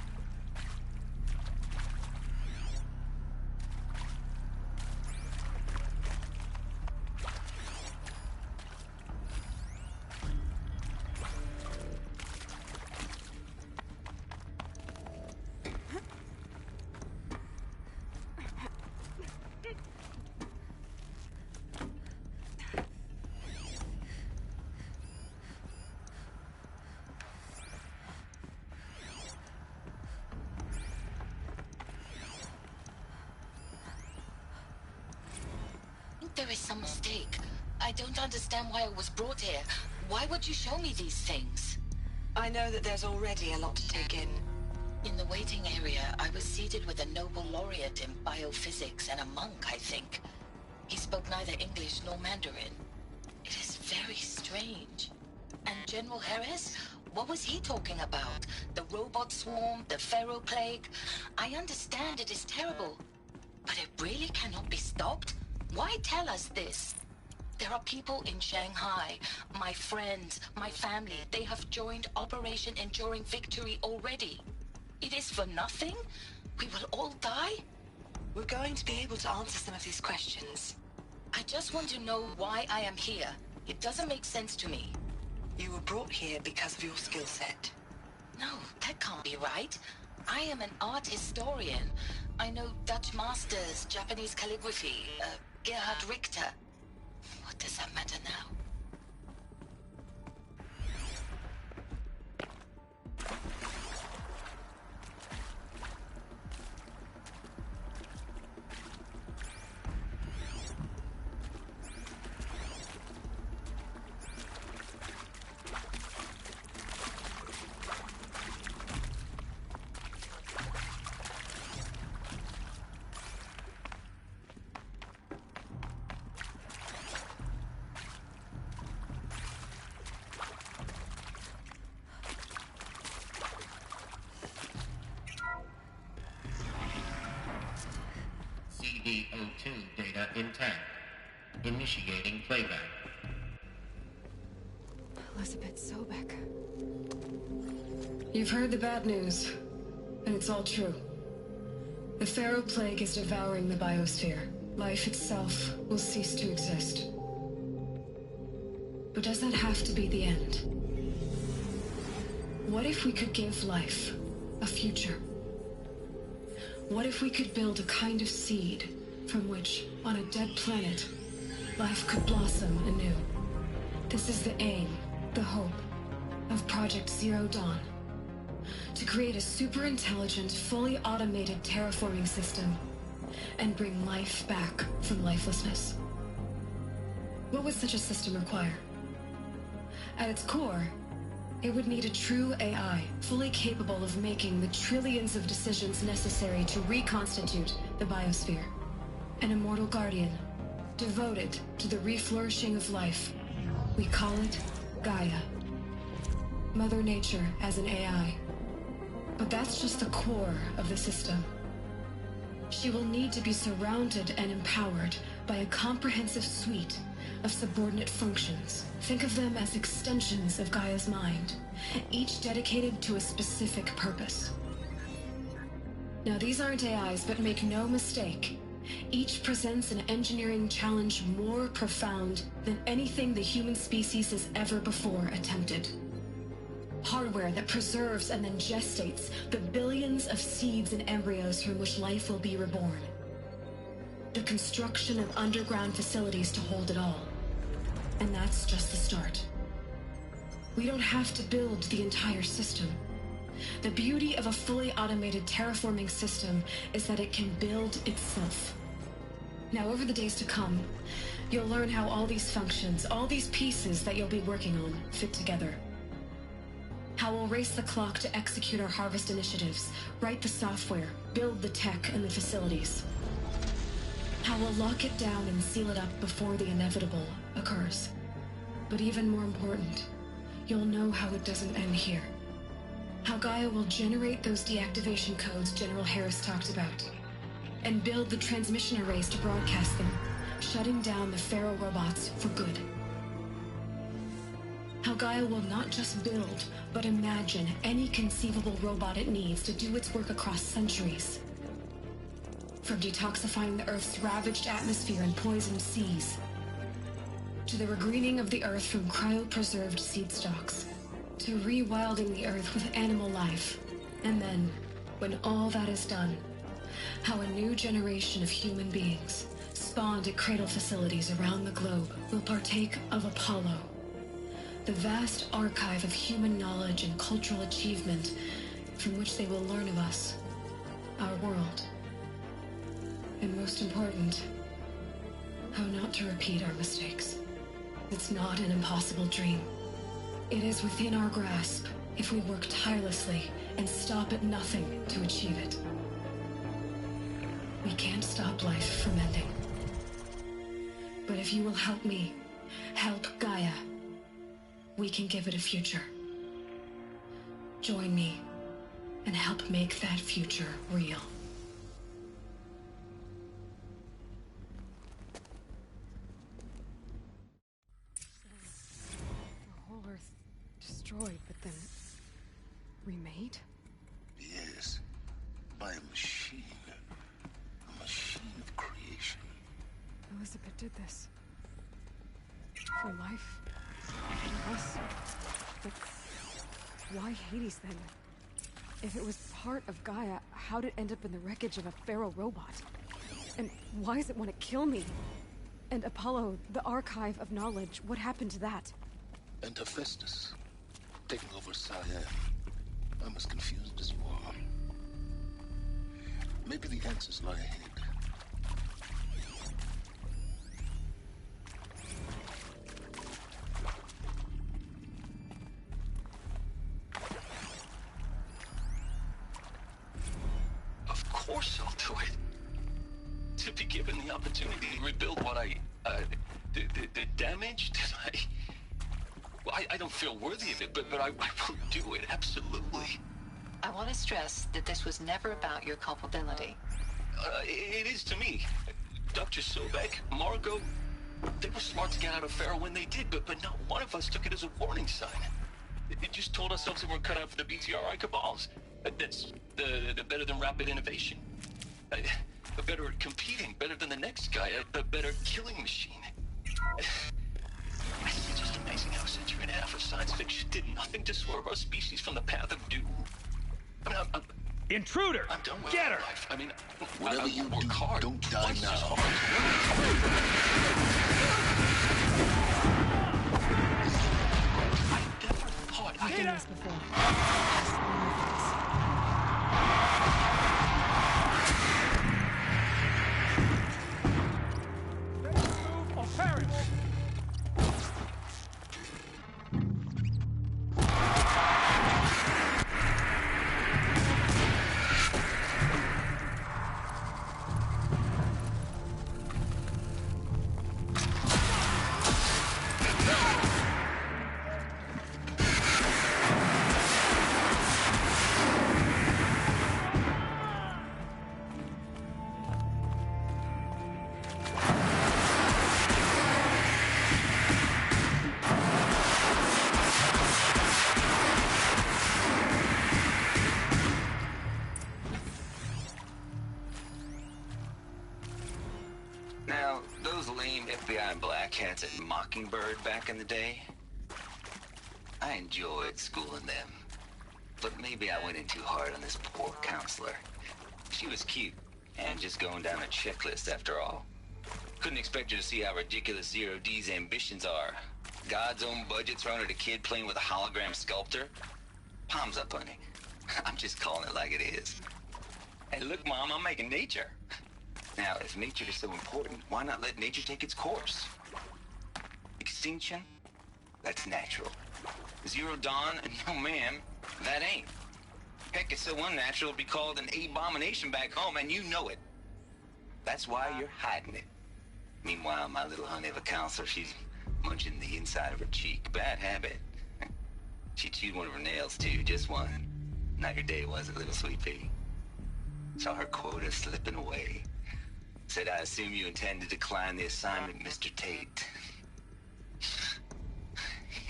There is some mistake. I don't understand why I was brought here. Why would you show me these things? I know that there's already a lot to take in. In the waiting area, I was seated with a Nobel laureate in biophysics and a monk, I think. He spoke neither English nor Mandarin. It is very strange. And General Harris? What was he talking about? The robot swarm? The Pharaoh plague? I understand it is terrible. But it really cannot be stopped? Why tell us this? There are people in Shanghai, my friends, my family. They have joined Operation Enduring Victory already. It is for nothing? We will all die? We're going to be able to answer some of these questions. I just want to know why I am here. It doesn't make sense to me. You were brought here because of your skill set. No, that can't be right. I am an art historian. I know Dutch masters, Japanese calligraphy, Gerhard Richter. What does that matter now? CD02 data intact. Initiating playback. Elizabeth Sobek. You've heard the bad news, and it's all true. The Pharaoh plague is devouring the biosphere. Life itself will cease to exist. But does that have to be the end? What if we could give life a future? What if we could build a kind of seed from which, on a dead planet, life could blossom anew? This is the aim, the hope, of Project Zero Dawn. To create a super-intelligent, fully automated terraforming system and bring life back from lifelessness. What would such a system require? At its core, it would need a true AI, fully capable of making the trillions of decisions necessary to reconstitute the biosphere. An immortal guardian, devoted to the reflourishing of life. We call it Gaia. Mother Nature as an AI. But that's just the core of the system. She will need to be surrounded and empowered by a comprehensive suite of subordinate functions. Think of them as extensions of Gaia's mind, each dedicated to a specific purpose. Now, these aren't AIs, but make no mistake, each presents an engineering challenge more profound than anything the human species has ever before attempted. Hardware that preserves and then gestates the billions of seeds and embryos from which life will be reborn. The construction of underground facilities to hold it all. And that's just the start. We don't have to build the entire system. The beauty of a fully automated terraforming system is that it can build itself. Now, over the days to come, you'll learn how all these functions, all these pieces that you'll be working on, fit together. How we'll race the clock to execute our harvest initiatives, write the software, build the tech and the facilities. How we'll lock it down and seal it up before the inevitable occurs. But even more important, you'll know how it doesn't end here. How Gaia will generate those deactivation codes General Harris talked about, and build the transmission arrays to broadcast them, shutting down the Pharaoh robots for good. How Gaia will not just build, but imagine any conceivable robot it needs to do its work across centuries. From detoxifying the Earth's ravaged atmosphere and poisoned seas, to the regreening of the Earth from cryopreserved seed stalks, to rewilding the Earth with animal life. And then, when all that is done, how a new generation of human beings, spawned at cradle facilities around the globe, will partake of Apollo, the vast archive of human knowledge and cultural achievement from which they will learn of us, our world. And most important, how not to repeat our mistakes. It's not an impossible dream. It is within our grasp if we work tirelessly and stop at nothing to achieve it. We can't stop life from ending. But if you will help me, help Gaia, we can give it a future. Join me and help make that future real. The whole Earth destroyed, but then remade? Yes, by a machine. A machine of creation. Elizabeth did this. For life. For us. But why Hades then? If it was part of Gaia, how'd it end up in the wreckage of a Pharaoh robot? And why does it want to kill me? And Apollo, the archive of knowledge, what happened to that? And Hephaestus, taking over Siam. I'm as confused as you are. Maybe the answers lie ahead. Of course I'll do it. To be given the opportunity to rebuild what the damage that I don't feel worthy of it, but I will do it, absolutely. I want to stress that this was never about your culpability. It is to me. Dr. Sobek, Margot, they were smart to get out of Pharaoh when they did, but not one of us took it as a warning sign. It just told ourselves that we're cut out for the BTRI cabals. That's the better than rapid innovation. Better at competing, better than the next guy, a better killing machine. It's just amazing how a century and a half of science fiction did nothing to swerve our species from the path of doom. I mean, Intruder! I'm done with Get her! life. I mean, Whatever you work do, hard. don't die now. tracking this before. Or perish! Now, those lame FBI black hats at Mockingbird back in the day, I enjoyed schooling them. But maybe I went in too hard on this poor counselor. She was cute, and just going down a checklist after all. Couldn't expect you to see how ridiculous Zero D's ambitions are. God's own budget thrown at a kid playing with a hologram sculptor? Palms up, honey. I'm just calling it like it is. Hey, look, Mom, I'm making nature. Now, if nature is so important, why not let nature take its course? Extinction? That's natural. Zero Dawn? No, ma'am, that ain't. Heck, it's so unnatural it'd be called an abomination back home, and you know it. That's why you're hiding it. Meanwhile, my little honey of a counselor, she's munching the inside of her cheek. Bad habit. She chewed one of her nails, too, just one. Not your day, was it, little sweet pea? Saw her quota slipping away. Said, I assume you intend to decline the assignment, Mr. Tate.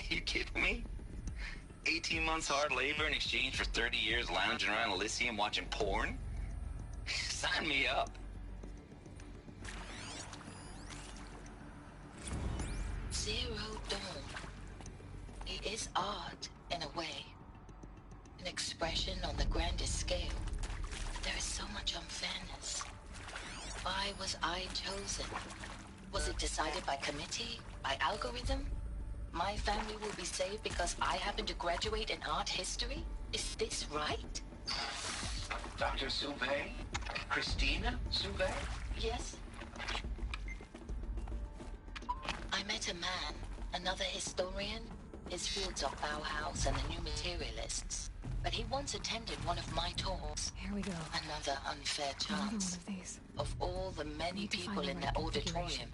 You kidding me? 18 months hard labor in exchange for 30 years lounging around Elysium watching porn? Sign me up. Zero Dawn. It is art, in a way. An expression on the grandest scale. There is so much unfairness. Why was I chosen? Was it decided by committee? By algorithm? My family will be saved because I happen to graduate in art history? Is this right? Dr. Soubet? Christina Soubet? Yes. I met a man, another historian. His fields are Bauhaus and the New Materialists. But he once attended one of my talks. Here we go. Another unfair chance. Another one of these. Of all the many people in that auditorium,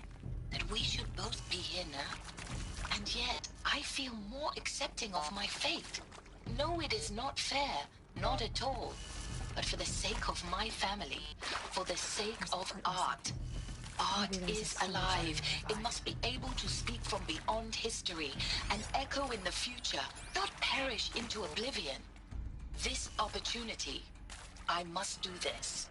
that we should both be here now. And yet, I feel more accepting of my fate. No, it is not fair. Not at all. But for the sake of my family, for the sake of art. Art is alive. It must be able to speak from beyond history and echo in the future, not perish into oblivion. This opportunity, I must do this.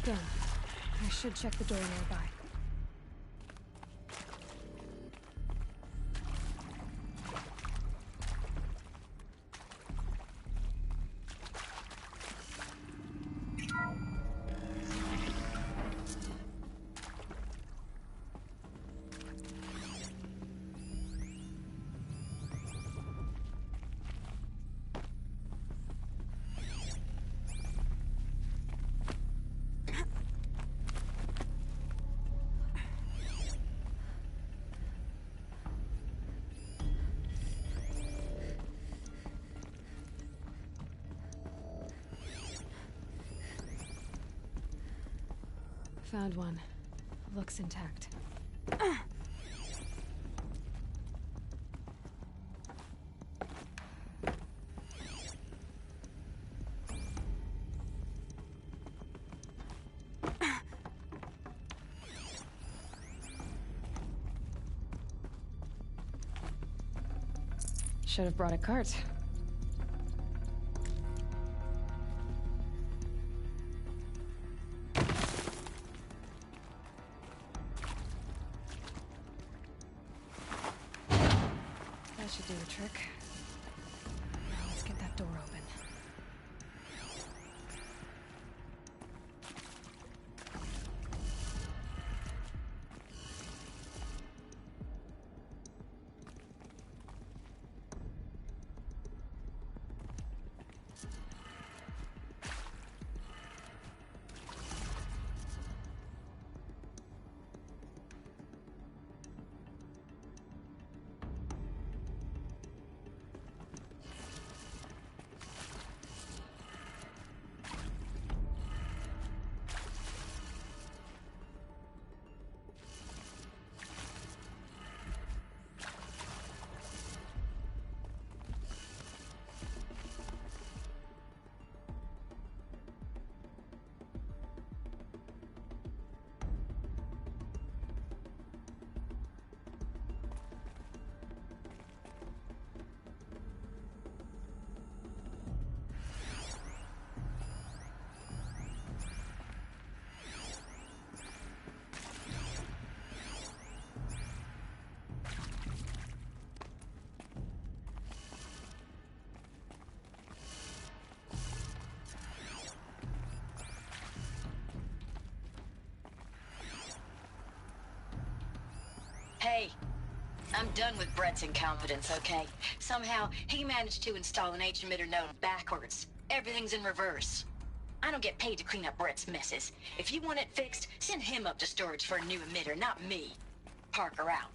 Done. I should check the door nearby. Found one. Looks intact. Should have brought a cart. do the trick. Now let's get that door open. Hey, I'm done with Brett's incompetence, okay? Somehow, he managed to install an H-emitter node backwards. Everything's in reverse. I don't get paid to clean up Brett's messes. If you want it fixed, send him up to storage for a new emitter, not me. Parker out.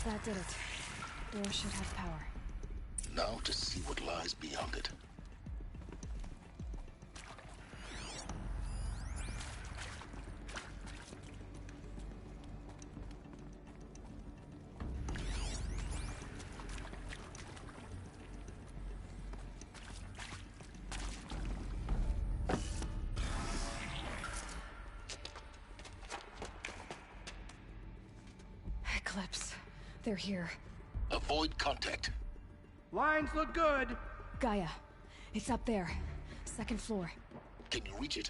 That did it. Door should have power. Now to see what lies beyond it. Eclipse. They're here. Avoid contact. Lines look good. Gaia. It's up there. Second floor. Can you reach it?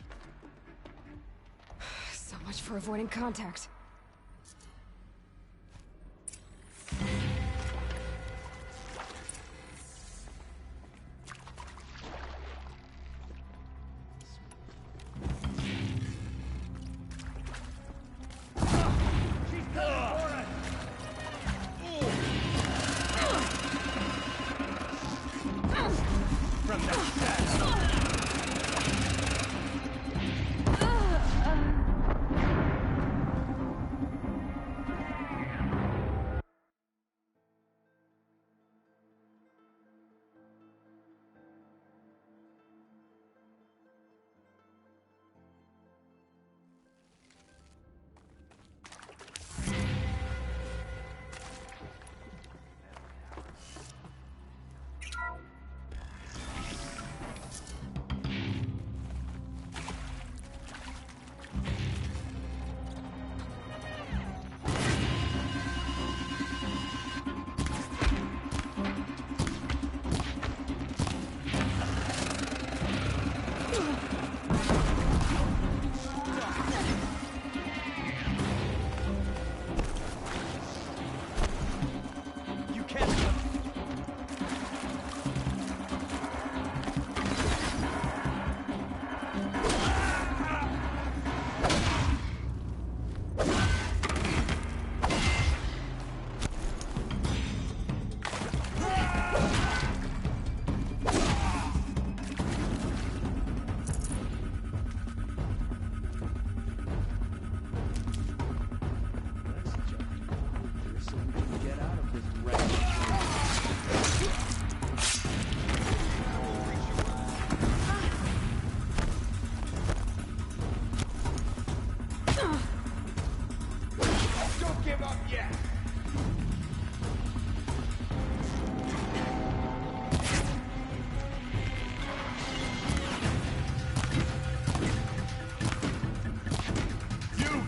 So much for avoiding contact.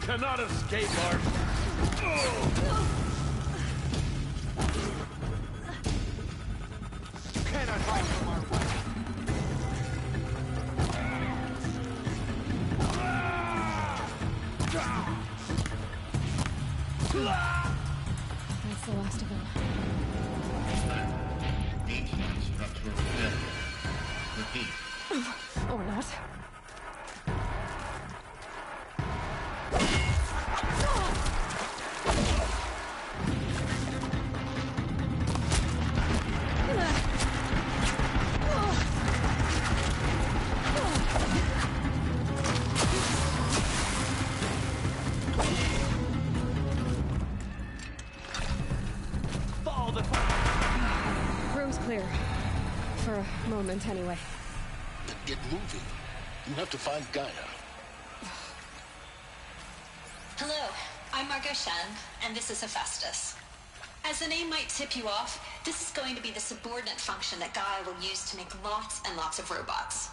Cannot escape our... You cannot hide from our fight. That's the last of them. Ancient structural failure. Repeat. Or not. Anyway. Then get moving. You have to find Gaia. Hello, I'm Margot Shen, and this is Hephaestus. As the name might tip you off, this is going to be the subordinate function that Gaia will use to make lots and lots of robots.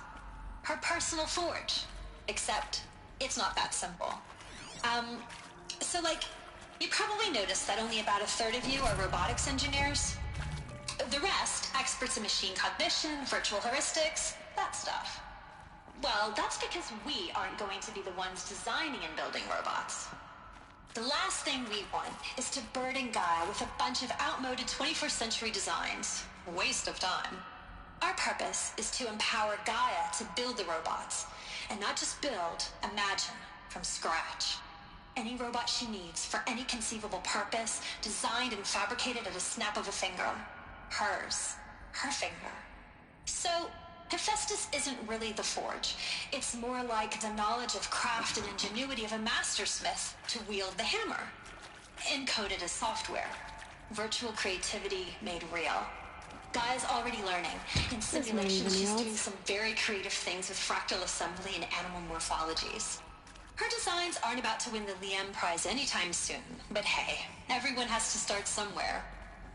Her personal forge. Except, it's not that simple. So you probably noticed that only about a third of you are robotics engineers. The rest, experts in machine cognition, virtual heuristics, that stuff. Well, that's because we aren't going to be the ones designing and building robots. The last thing we want is to burden Gaia with a bunch of outmoded 21st century designs. Waste of time. Our purpose is to empower Gaia to build the robots, and not just build, imagine, from scratch. Any robot she needs for any conceivable purpose, designed and fabricated at a snap of a finger. Hers. Her finger. So, Hephaestus isn't really the forge. It's more like the knowledge of craft and ingenuity of a mastersmith to wield the hammer. Encoded as software. Virtual creativity made real. Gaia's already learning. In simulation, she's doing some very creative things with fractal assembly and animal morphologies. Her designs aren't about to win the Liam Prize anytime soon, but hey, everyone has to start somewhere.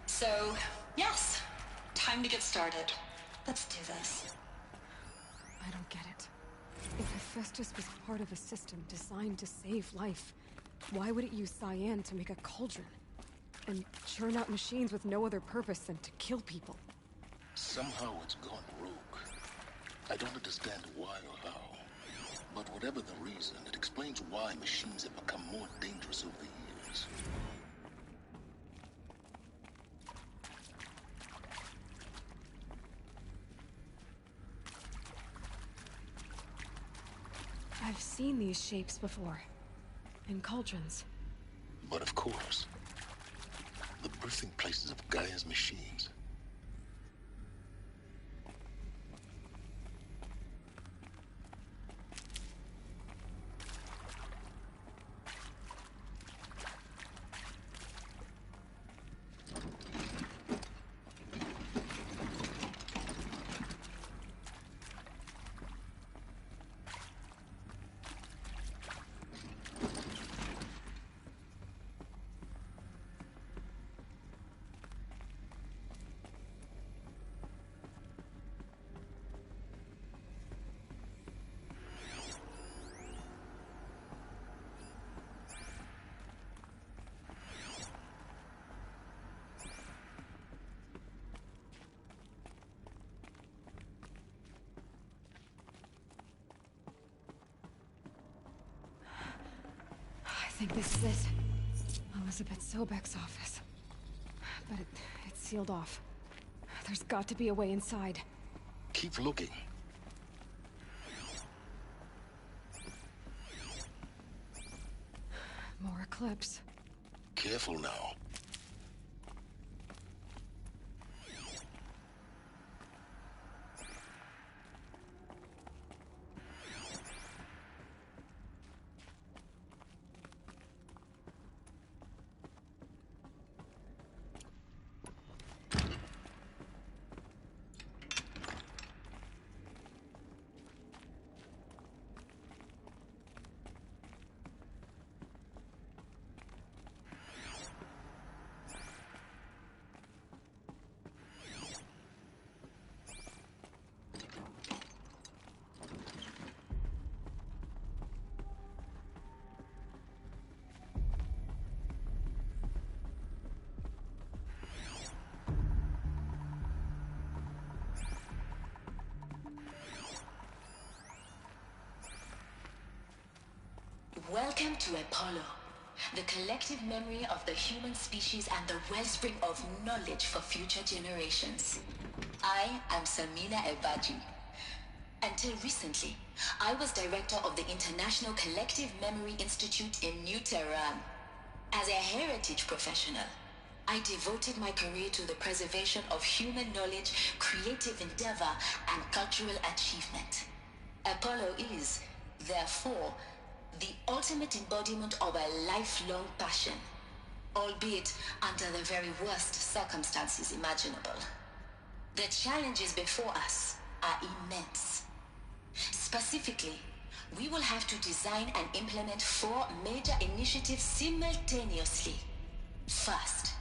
So, yes, time to get started. Let's do this. I don't get it. If Hephaestus was part of a system designed to save life, why would it use cyan to make a cauldron? And churn out machines with no other purpose than to kill people? Somehow it's gone rogue. I don't understand why or how. But whatever the reason, it explains why machines have become more dangerous over the years. I've seen these shapes before. In cauldrons. But of course, the birthing places of Gaia's machines. think this is it. Elizabeth Sobek's office. But it's sealed off. There's got to be a way inside. Keep looking. More Eclipse. Careful now. Welcome to Apollo, the collective memory of the human species and the wellspring of knowledge for future generations. I am Samina Ebaji. Until recently, I was director of the International Collective Memory Institute in New Tehran. As a heritage professional, I devoted my career to the preservation of human knowledge, creative endeavor, and cultural achievement. Apollo is, therefore, the ultimate embodiment of a lifelong passion, albeit under the very worst circumstances imaginable. The challenges before us are immense. Specifically, we will have to design and implement 4 major initiatives simultaneously. First,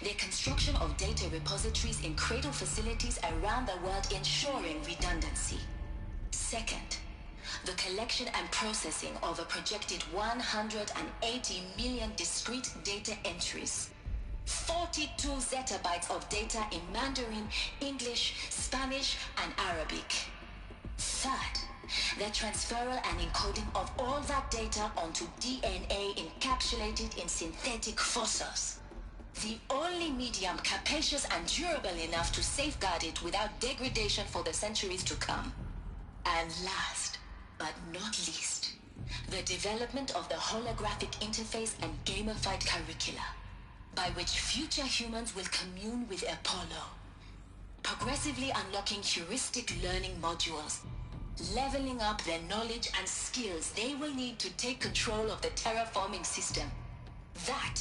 the construction of data repositories in cradle facilities around the world, ensuring redundancy. Second, the collection and processing of a projected 180 million discrete data entries. 42 zettabytes of data in Mandarin, English, Spanish, and Arabic. Third, the transferal and encoding of all that data onto DNA encapsulated in synthetic fossils. The only medium capacious and durable enough to safeguard it without degradation for the centuries to come. And last, but not least, the development of the holographic interface and gamified curricula, by which future humans will commune with Apollo, progressively unlocking heuristic learning modules, leveling up their knowledge and skills they will need to take control of the terraforming system. That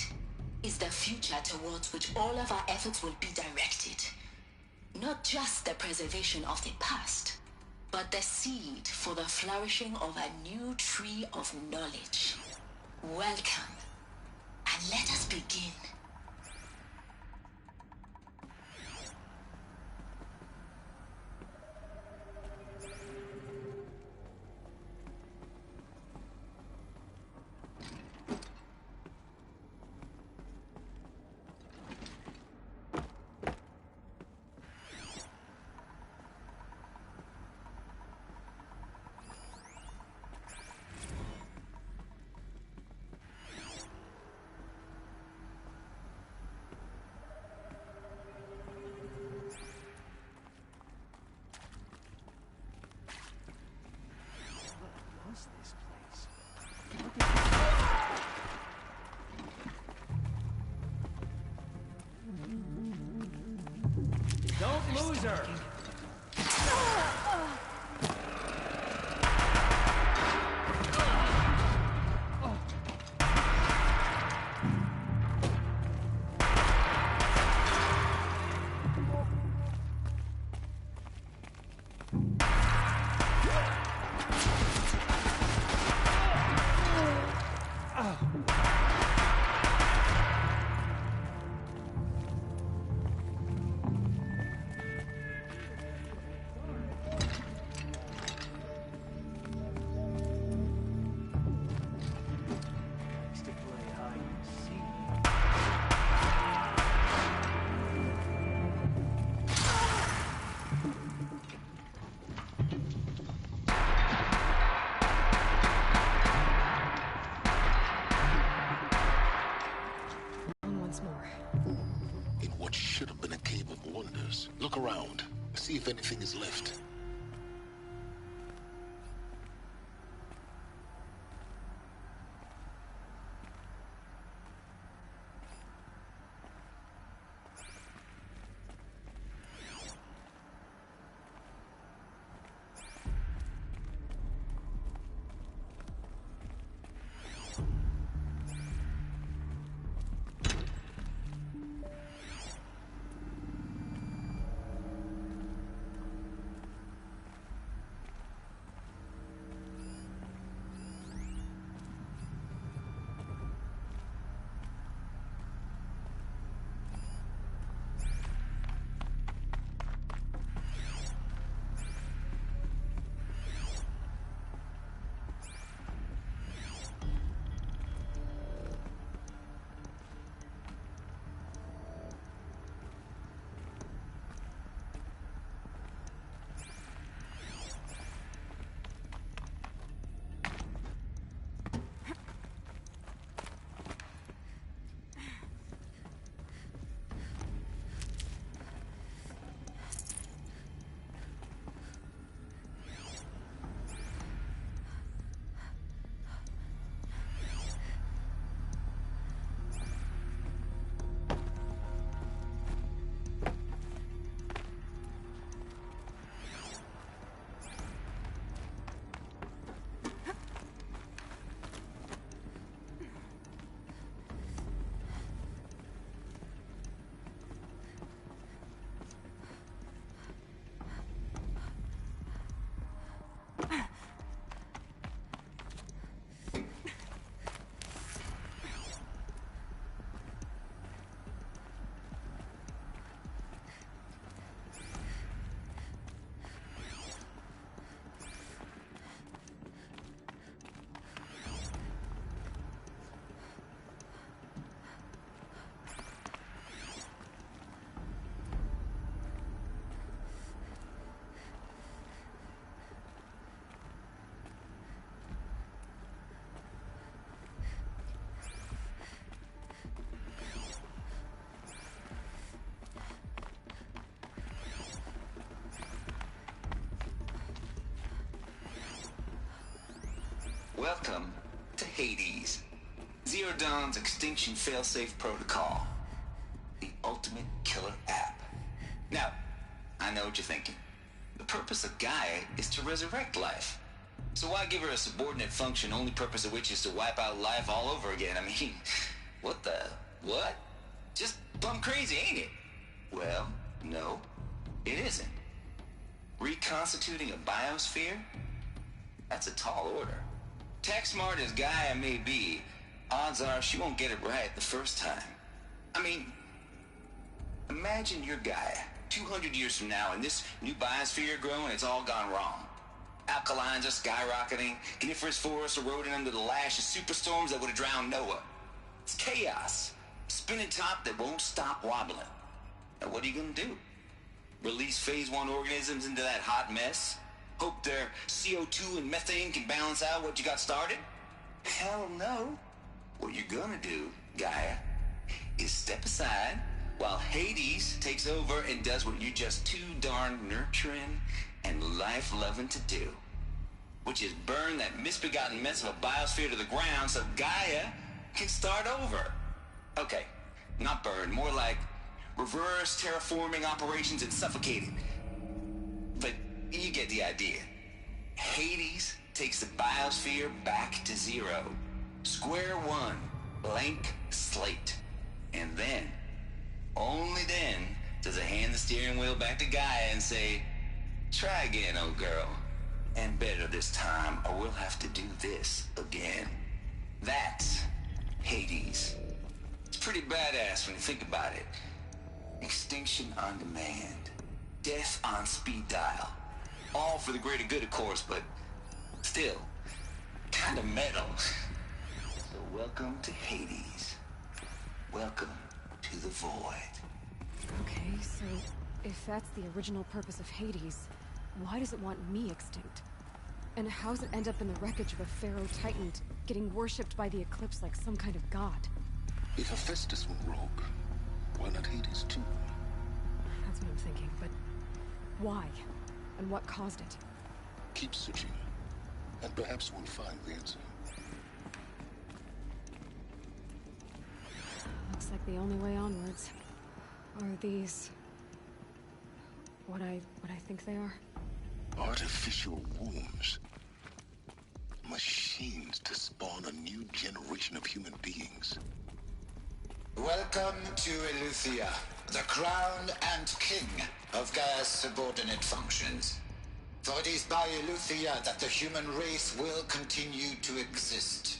is the future towards which all of our efforts will be directed. Not just the preservation of the past, but the seed for the flourishing of a new tree of knowledge. Welcome, and let us begin. Don't lose her! Look around. See if anything is left. Welcome to Hades, Zero Dawn's extinction failsafe protocol, the ultimate killer app. Now, I know what you're thinking. The purpose of Gaia is to resurrect life. So why give her a subordinate function, only purpose of which is to wipe out life all over again? I mean, what? Just plumb crazy, ain't it? Well, no, it isn't. Reconstituting a biosphere? That's a tall order. Tech smart as Gaia may be, odds are she won't get it right the first time. I mean, imagine you're Gaia, 200 years from now, and this new biosphere growing, it's all gone wrong. Alkalines are skyrocketing, coniferous forests eroding under the lash of superstorms that would have drowned Noah. It's chaos, spinning top that won't stop wobbling. Now what are you gonna do? Release phase 1 organisms into that hot mess? Hope their CO2 and methane can balance out what you got started? Hell no. What you're gonna do, Gaia, is step aside while Hades takes over and does what you're just too darn nurturing and life-loving to do, which is burn that misbegotten mess of a biosphere to the ground so Gaia can start over. Okay, not burn, more like reverse terraforming operations and suffocating. But you get the idea. Hades takes the biosphere back to zero. Square one, blank slate. And then, only then, does it hand the steering wheel back to Gaia and say, try again, old girl. And better this time, or we'll have to do this again. That's Hades. It's pretty badass when you think about it. Extinction on demand. Death on speed dial. All for the greater good, of course, but still, kind of metal. So welcome to Hades. Welcome to the void. Okay, so if that's the original purpose of Hades, why does it want me extinct? And how's it end up in the wreckage of a Pharaoh Titan getting worshipped by the Eclipse like some kind of god? If Hephaestus went rogue, why not Hades too? That's what I'm thinking, but why? And what caused it? Keep searching, and perhaps we'll find the answer. Looks like the only way onwards are these... what I think they are. Artificial wombs. Machines to spawn a new generation of human beings. Welcome to Eleuthia, the crown and king of Gaia's subordinate functions. For it is by Eleuthia that the human race will continue to exist.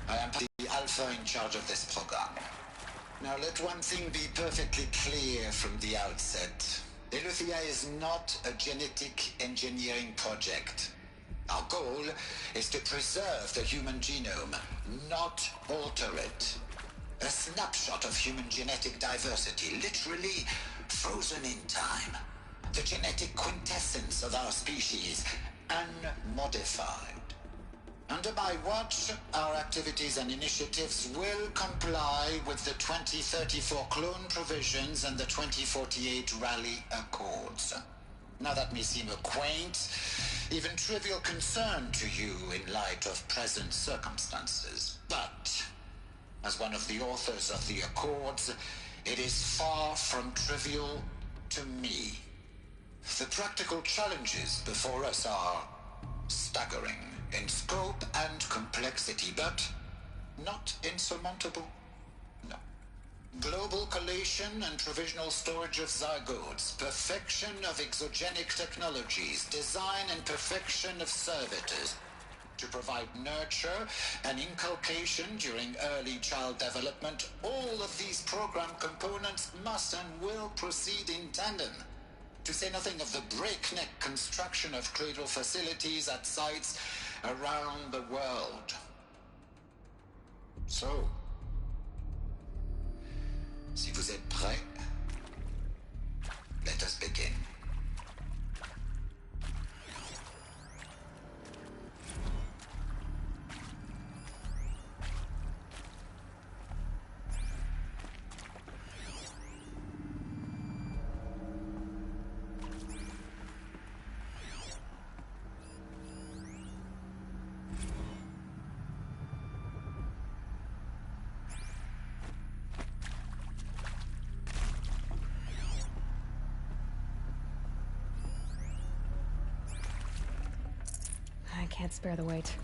I am the Alpha in charge of this program. Now let one thing be perfectly clear from the outset. Eleuthia is not a genetic engineering project. Our goal is to preserve the human genome, not alter it. A snapshot of human genetic diversity, literally frozen in time. The genetic quintessence of our species, unmodified. Under my watch, our activities and initiatives will comply with the 2034 clone provisions and the 2048 Raleigh Accords. Now that may seem a quaint, even trivial concern to you in light of present circumstances, but as one of the authors of the Accords, it is far from trivial to me. The practical challenges before us are staggering in scope and complexity, but not insurmountable. No. Global collation and provisional storage of zygotes, perfection of exogenic technologies, design and perfection of servitors, to provide nurture and inculcation during early child development. All of these program components must and will proceed in tandem. To say nothing of the breakneck construction of cradle facilities at sites around the world. So, si vous êtes prêts, let us begin. I can't spare the weight.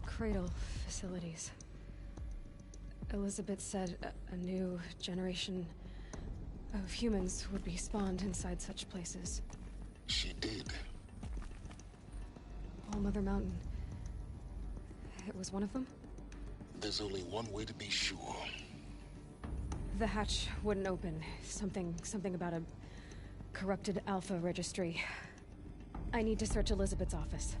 Cradle facilities. Elizabeth said a new generation of humans would be spawned inside such places. She did. All Mother Mountain. It was one of them? There's only one way to be sure. The hatch wouldn't open. Something about a corrupted Alpha registry. I need to search Elizabeth's office.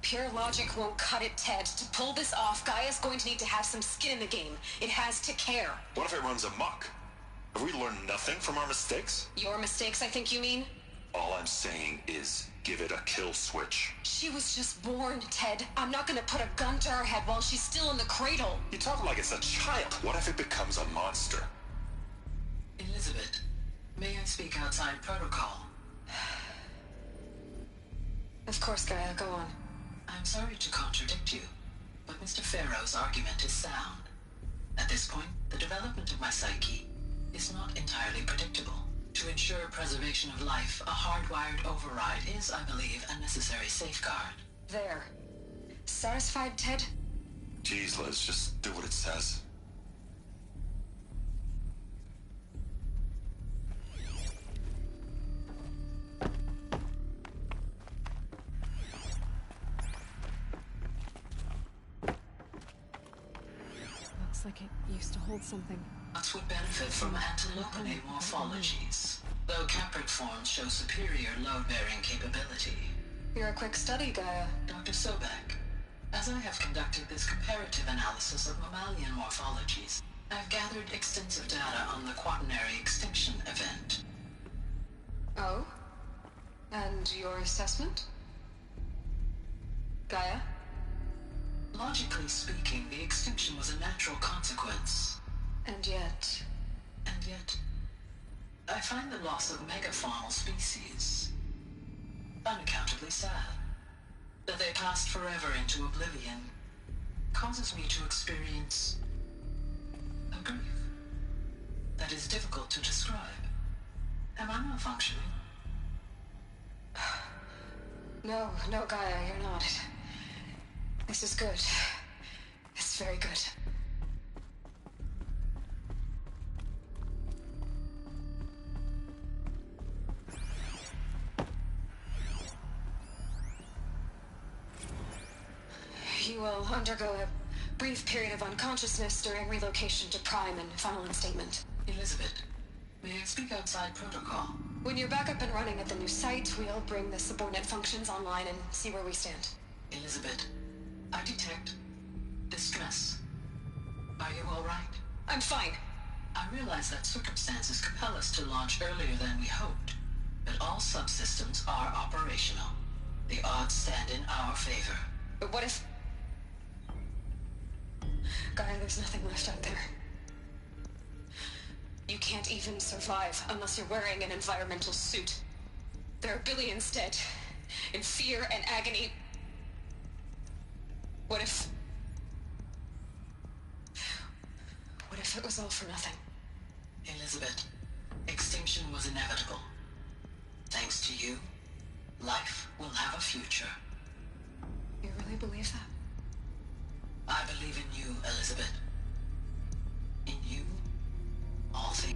Pure logic won't cut it, Ted. To pull this off, Gaia's going to need to have some skin in the game. It has to care. What if it runs amok? Have we learned nothing from our mistakes? Your mistakes, I think you mean? All I'm saying is, give it a kill switch. She was just born, Ted. I'm not gonna put a gun to her head while she's still in the cradle. You talk like it's a child. What if it becomes a monster? Elizabeth, may I speak outside protocol? Of course, Gaia, go on. I'm sorry to contradict you, but Mr. Farrow's argument is sound. At this point, the development of my psyche is not entirely predictable. To ensure preservation of life, a hardwired override is, I believe, a necessary safeguard. There. Satisfied, Ted? Jeez, Liz, just do what it says. Looks like it used to hold something. Nuts would benefit from antilopinate morphologies, though Caprid forms show superior load-bearing capability. You're a quick study, Gaia. Dr. Sobek, as I have conducted this comparative analysis of mammalian morphologies, I've gathered extensive data on the quaternary extinction event. Oh? And your assessment? Gaia? Logically speaking, the extinction was a natural consequence. And yet, I find the loss of megafaunal species unaccountably sad. That they passed forever into oblivion causes me to experience a grief that is difficult to describe. Am I malfunctioning? No, Gaia, you're not. This is good. It's very good. You will undergo a brief period of unconsciousness during relocation to Prime and final instatement. Elizabeth, may I speak outside protocol? When you're back up and running at the new site, we'll bring the subordinate functions online and see where we stand. Elizabeth, I detect distress. Are you all right? I'm fine. I realize that circumstances compel us to launch earlier than we hoped, but all subsystems are operational. The odds stand in our favor. But what if... Gaia, there's nothing left out there. You can't even survive unless you're wearing an environmental suit. There are billions dead, in fear and agony. What if it was all for nothing? Elizabeth, extinction was inevitable. Thanks to you, life will have a future. You really believe that? I believe in you, Elizabeth. In you, all things.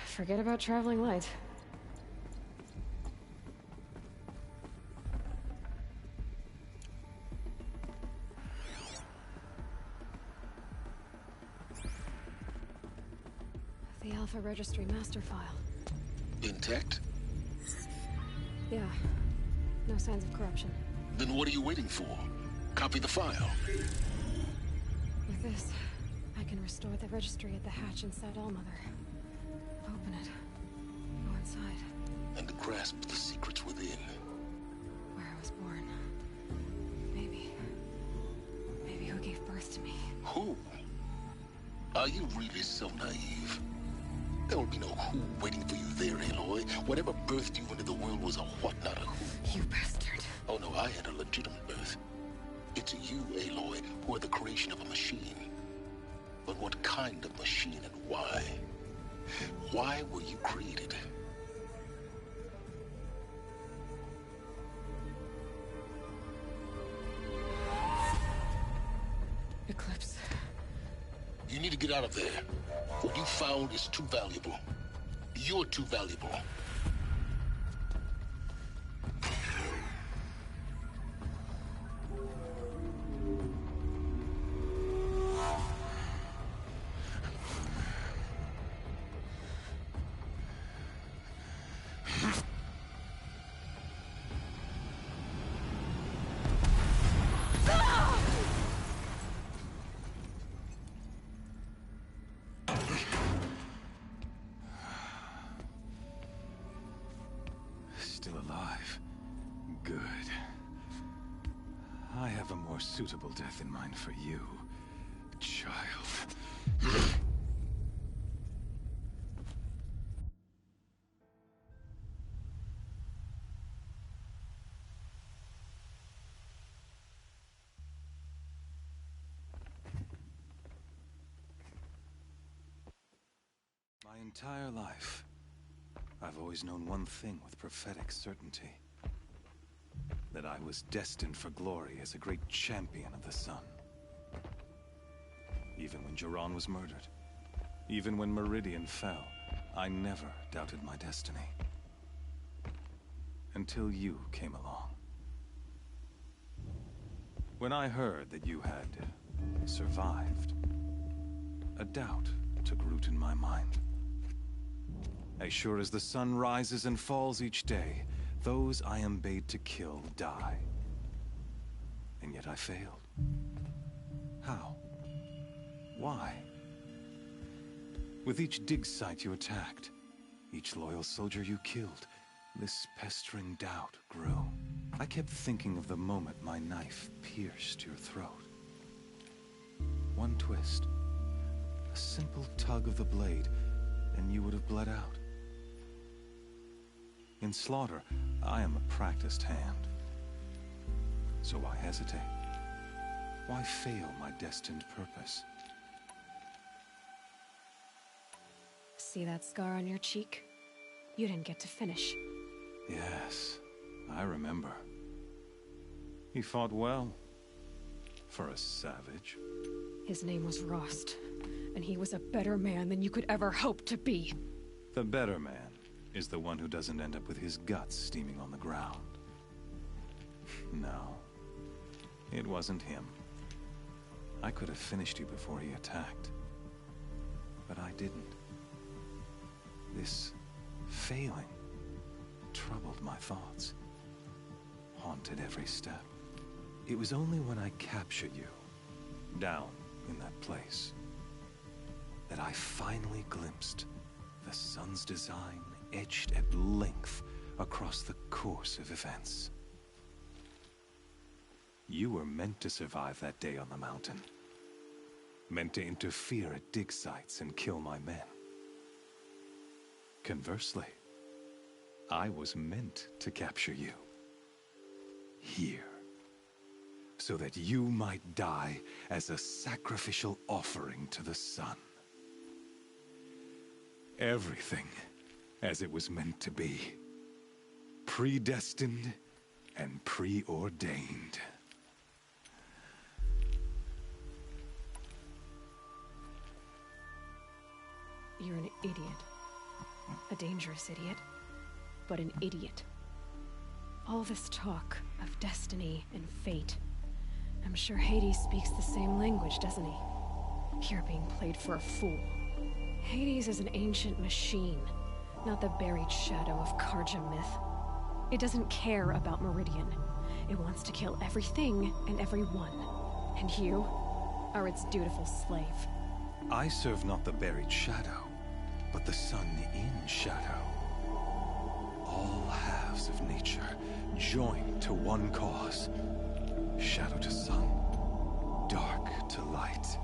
Forget about traveling light. The Alpha Registry master file. Intact? Yeah. No signs of corruption. Then what are you waiting for? Copy the file. With this, I can restore the registry at the hatch inside Allmother. Open it. Go inside. And grasp the secrets within. Where I was born. Maybe who gave birth to me. Who? Are you really so naive? There will be no who waiting for you there, Aloy. Whatever birthed you into the world was a what, not a who. You bastard. Oh no, I had a legitimate birth. It's you, Aloy, who are the creation of a machine. But what kind of machine and why? Why were you created? Eclipse. You need to get out of there. What you found is too valuable. You're too valuable. Still alive. Good. I have a more suitable death in mind for you, child. My entire life, I've always known one thing with prophetic certainty. That I was destined for glory as a great champion of the sun. Even when Jiran was murdered, even when Meridian fell, I never doubted my destiny. Until you came along. When I heard that you had survived, a doubt took root in my mind. As sure as the sun rises and falls each day, those I am bade to kill die. And yet I failed. How? Why? With each dig site you attacked, each loyal soldier you killed, this pestering doubt grew. I kept thinking of the moment my knife pierced your throat. One twist, a simple tug of the blade, and you would have bled out. In slaughter, I am a practiced hand. So why hesitate? Why fail my destined purpose? See that scar on your cheek? You didn't get to finish. Yes, I remember. He fought well. For a savage. His name was Rost, and he was a better man than you could ever hope to be. The better man is the one who doesn't end up with his guts steaming on the ground. No, it wasn't him. I could have finished you before he attacked. But I didn't. This failing troubled my thoughts, haunted every step. It was only when I captured you, down in that place, that I finally glimpsed the sun's design etched at length across the course of events. You were meant to survive that day on the mountain. Meant to interfere at dig sites and kill my men. Conversely, I was meant to capture you. Here. So that you might die as a sacrificial offering to the sun. Everything as it was meant to be. Predestined and preordained. You're an idiot. A dangerous idiot, but an idiot. All this talk of destiny and fate. I'm sure Hades speaks the same language, doesn't he? You're being played for a fool. Hades is an ancient machine, not the buried shadow of Karja myth. It doesn't care about Meridian. It wants to kill everything and everyone. And you are its dutiful slave. I serve not the buried shadow, but the sun in shadow. All halves of nature joined to one cause. Shadow to sun, dark to light.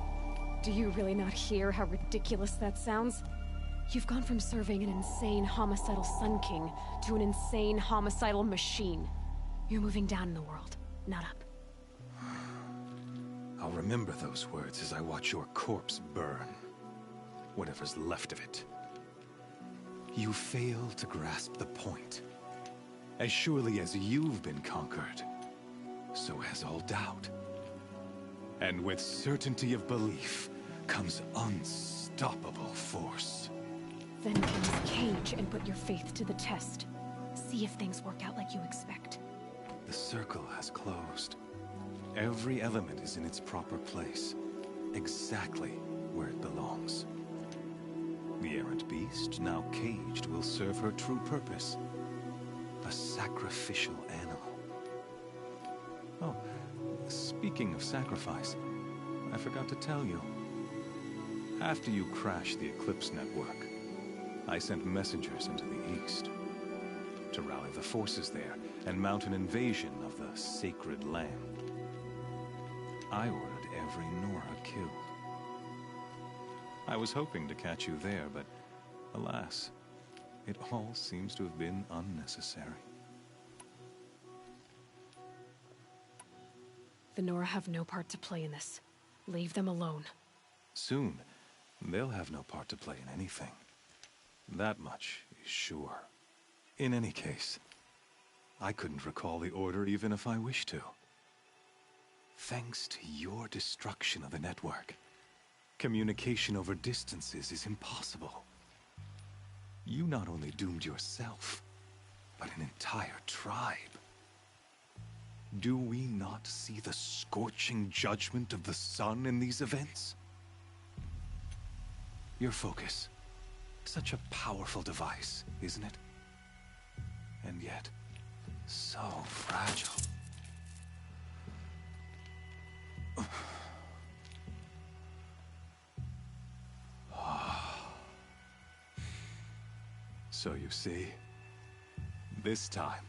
Do you really not hear how ridiculous that sounds? You've gone from serving an insane homicidal Sun King to an insane homicidal machine. You're moving down in the world, not up. I'll remember those words as I watch your corpse burn. Whatever's left of it. You fail to grasp the point. As surely as you've been conquered, so has all doubt. And with certainty of belief comes unstoppable force. Then get in this cage and put your faith to the test. See if things work out like you expect. The circle has closed. Every element is in its proper place, exactly where it belongs. The errant beast, now caged, will serve her true purpose. A sacrificial animal. Oh, speaking of sacrifice, I forgot to tell you. After you crashed the Eclipse network, I sent messengers into the east to rally the forces there and mount an invasion of the sacred land. I ordered every Nora killed. I was hoping to catch you there, but alas, it all seems to have been unnecessary. The Nora have no part to play in this. Leave them alone. Soon, they'll have no part to play in anything. That much is sure. In any case, I couldn't recall the order even if I wished to. Thanks to your destruction of the network, communication over distances is impossible. You not only doomed yourself, but an entire tribe. Do we not see the scorching judgment of the sun in these events? Your focus. Such a powerful device, isn't it? And yet, so fragile. So you see, this time,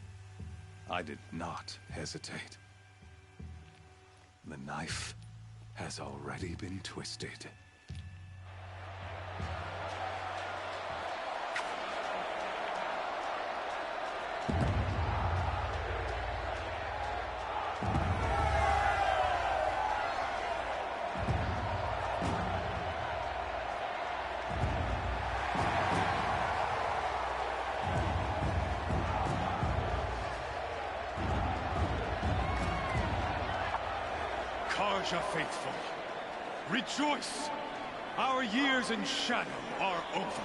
I did not hesitate. The knife has already been twisted. Karja faithful, rejoice! Our years in shadow are over.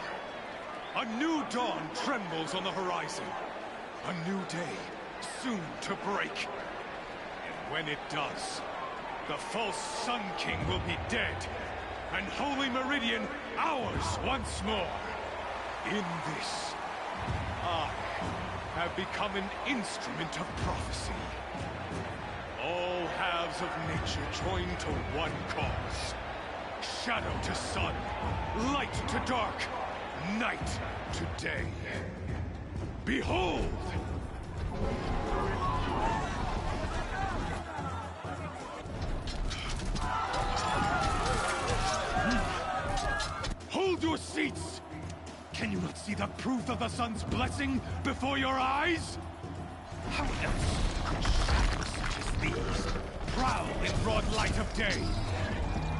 A new dawn trembles on the horizon. A new day soon to break. And when it does, the false Sun King will be dead, and Holy Meridian ours once more. In this, I have become an instrument of prophecy. All halves of nature join to one cause. Shadow to sun, light to dark, night to day. Behold! Hold your seats! Can you not see the proof of the sun's blessing before your eyes? How else could shadows such as these prowl in broad light of day?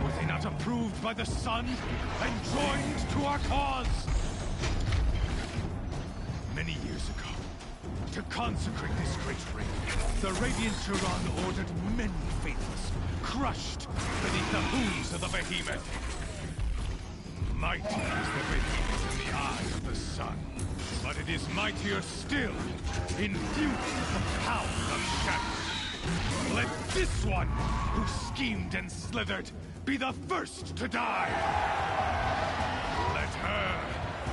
Were they not approved by the sun and joined to our cause? Many years ago, to consecrate this great ring, the Radiant Turan ordered many faithless, crushed beneath the hooves of the behemoth. Mighty is the behemoth in the eye of the sun, but it is mightier still, infused with the power of shadow. Let this one, who schemed and slithered, be the first to die! Let her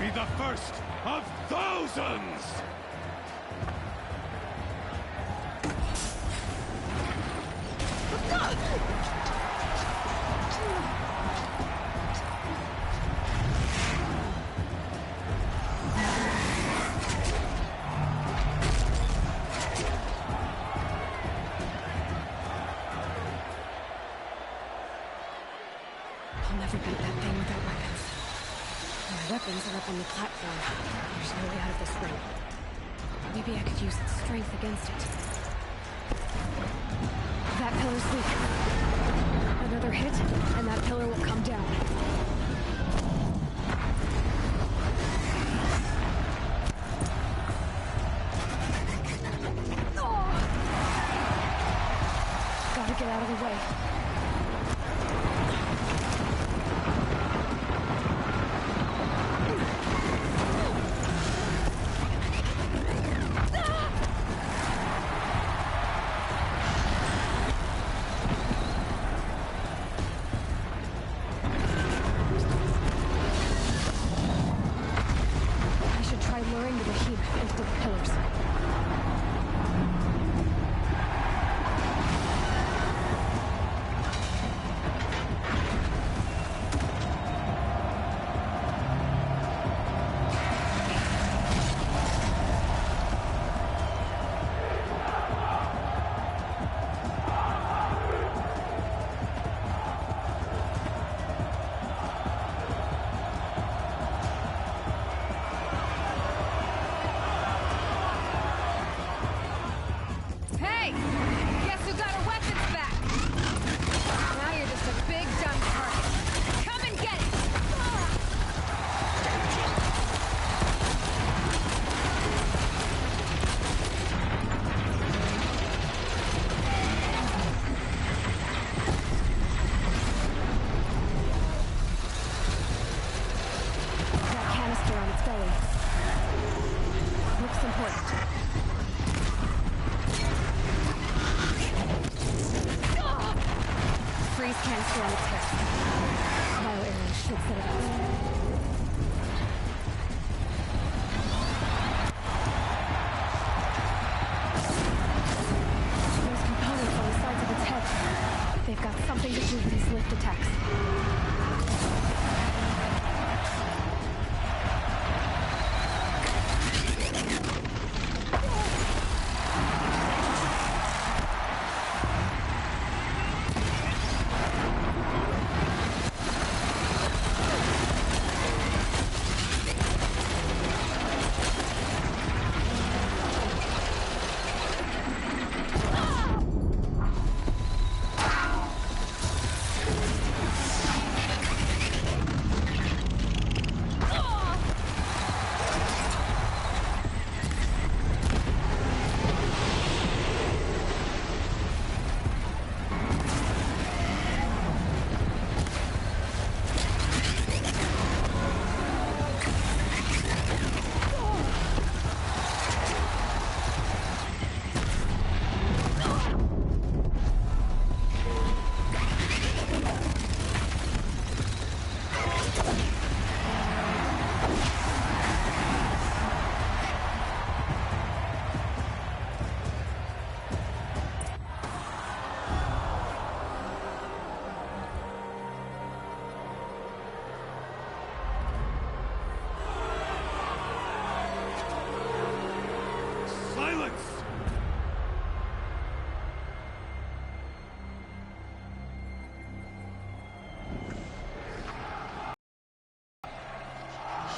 be the first of thousands! I'll never beat that thing without weapons. weapons are up on the platform. There's no way out of this room. Maybe I could use its strength against it. That pillar's weak. Another hit, and that pillar will come down. Gotta get out of the way.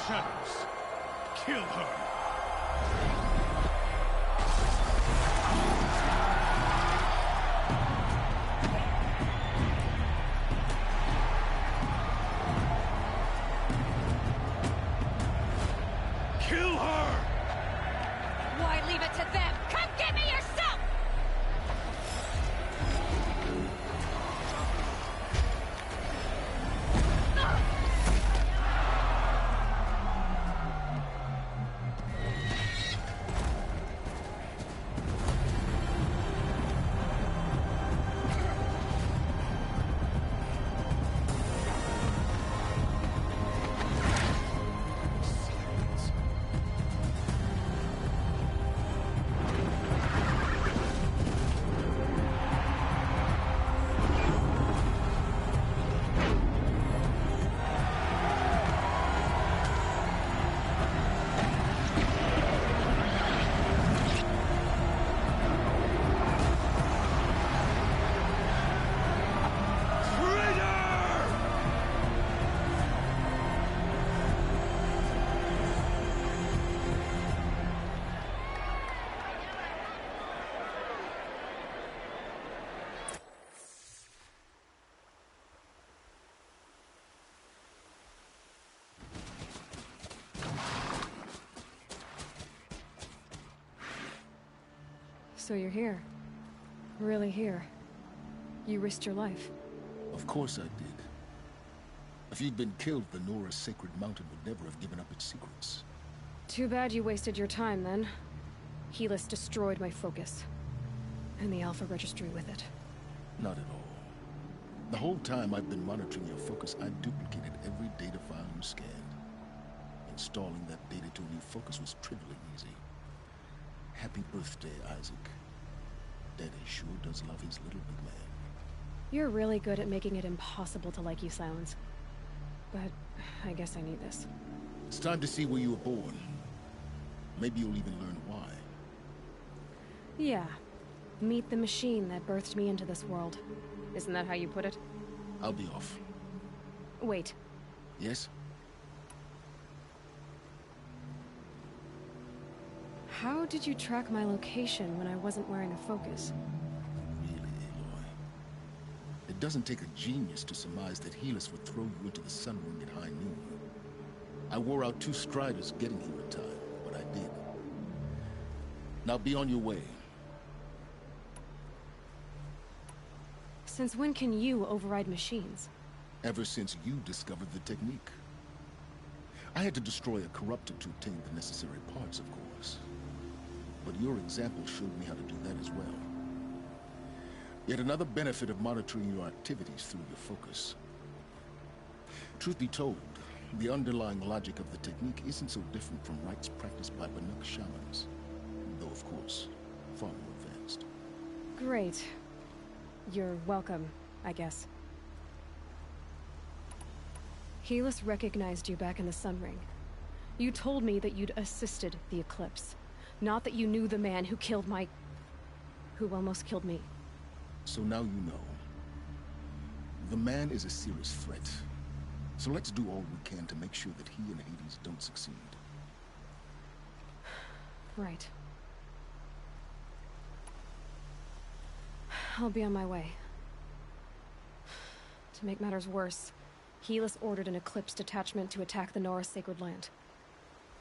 Shadows. Kill her. Kill her! Why leave it to them? Come get me yourself! So you're here. Really here. You risked your life. Of course I did. If you'd been killed, the Nora's Sacred Mountain would never have given up its secrets. Too bad you wasted your time, then. Helis destroyed my focus. And the Alpha Registry with it. Not at all. The whole time I've been monitoring your focus, I've duplicated every data file you scanned. Installing that data to a new focus was trivially easy. Happy birthday, Isaac. Daddy sure does love his little big man. You're really good at making it impossible to like you, Silence. But I guess I need this. It's time to see where you were born. Maybe you'll even learn why. Yeah. Meet the machine that birthed me into this world. Isn't that how you put it? I'll be off. Wait. Yes? How did you track my location when I wasn't wearing a focus? Really, Aloy? It doesn't take a genius to surmise that Helis would throw you into the Sun Ring at high noon. I wore out 2 striders getting here in time, but I did. Now be on your way. Since when can you override machines? Ever since you discovered the technique. I had to destroy a corruptor to obtain the necessary parts, of course. But your example showed me how to do that as well. Yet another benefit of monitoring your activities through your focus. Truth be told, the underlying logic of the technique isn't so different from rites practiced by Banuk shamans. Though, of course, far more advanced. Great. You're welcome, I guess. Helis recognized you back in the Sun Ring. You told me that you'd assisted the Eclipse. Not that you knew the man who killed my... who almost killed me. So now you know. The man is a serious threat. So let's do all we can to make sure that he and Hades don't succeed. Right. I'll be on my way. To make matters worse, Helis ordered an Eclipse detachment to attack the Nora Sacred Land.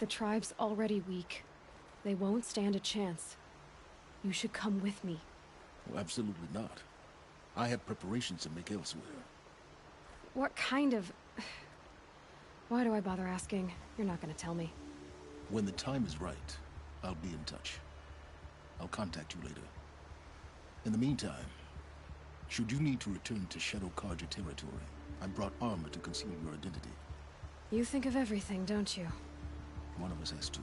The tribe's already weak. They won't stand a chance. You should come with me. Well, absolutely not. I have preparations to make elsewhere. What kind of... Why do I bother asking? You're not gonna tell me. When the time is right, I'll be in touch. I'll contact you later. In the meantime, should you need to return to Shadow Carja territory, I brought armor to conceal your identity. You think of everything, don't you? One of us has to.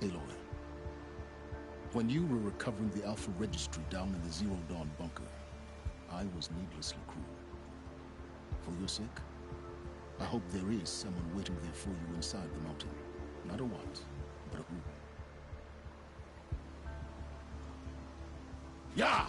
Aloy, when you were recovering the Alpha Registry down in the Zero Dawn bunker, I was needlessly cruel. For your sake, I hope there is someone waiting there for you inside the mountain. Not a what, but a who. Yeah!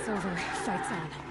It's over. Fight's on.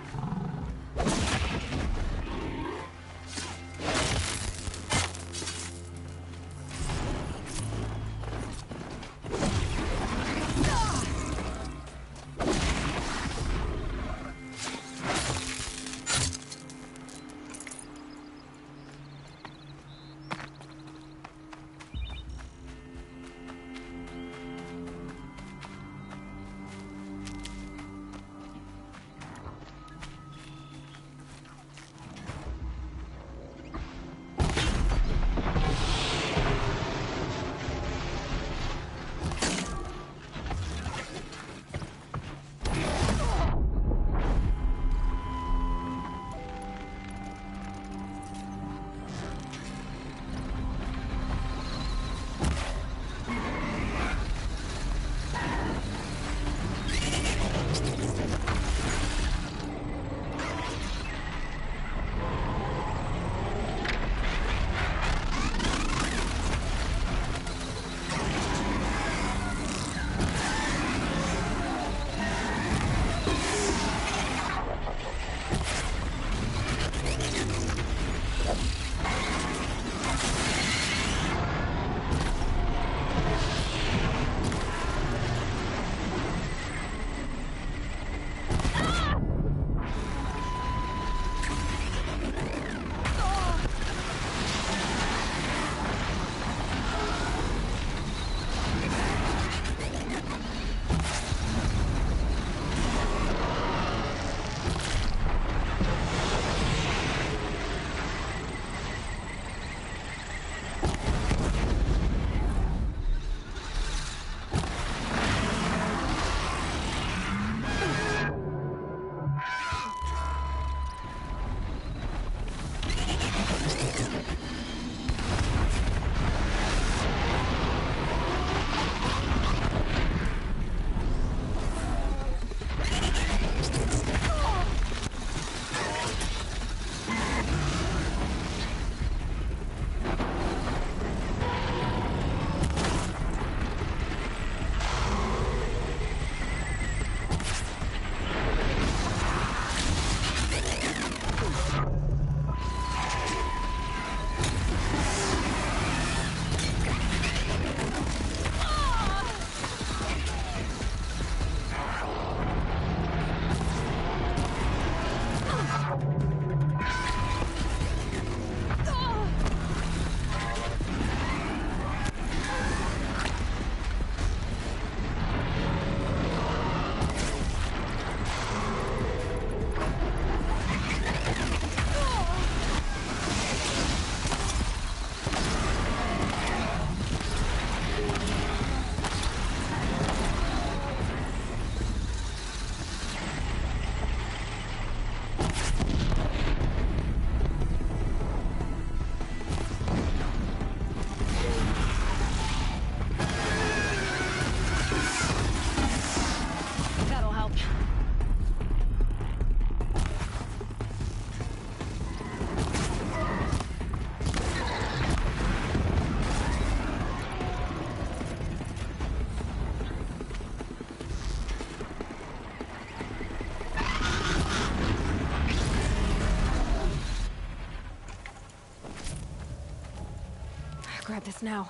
Grab this now.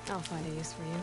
I'll find a use for you.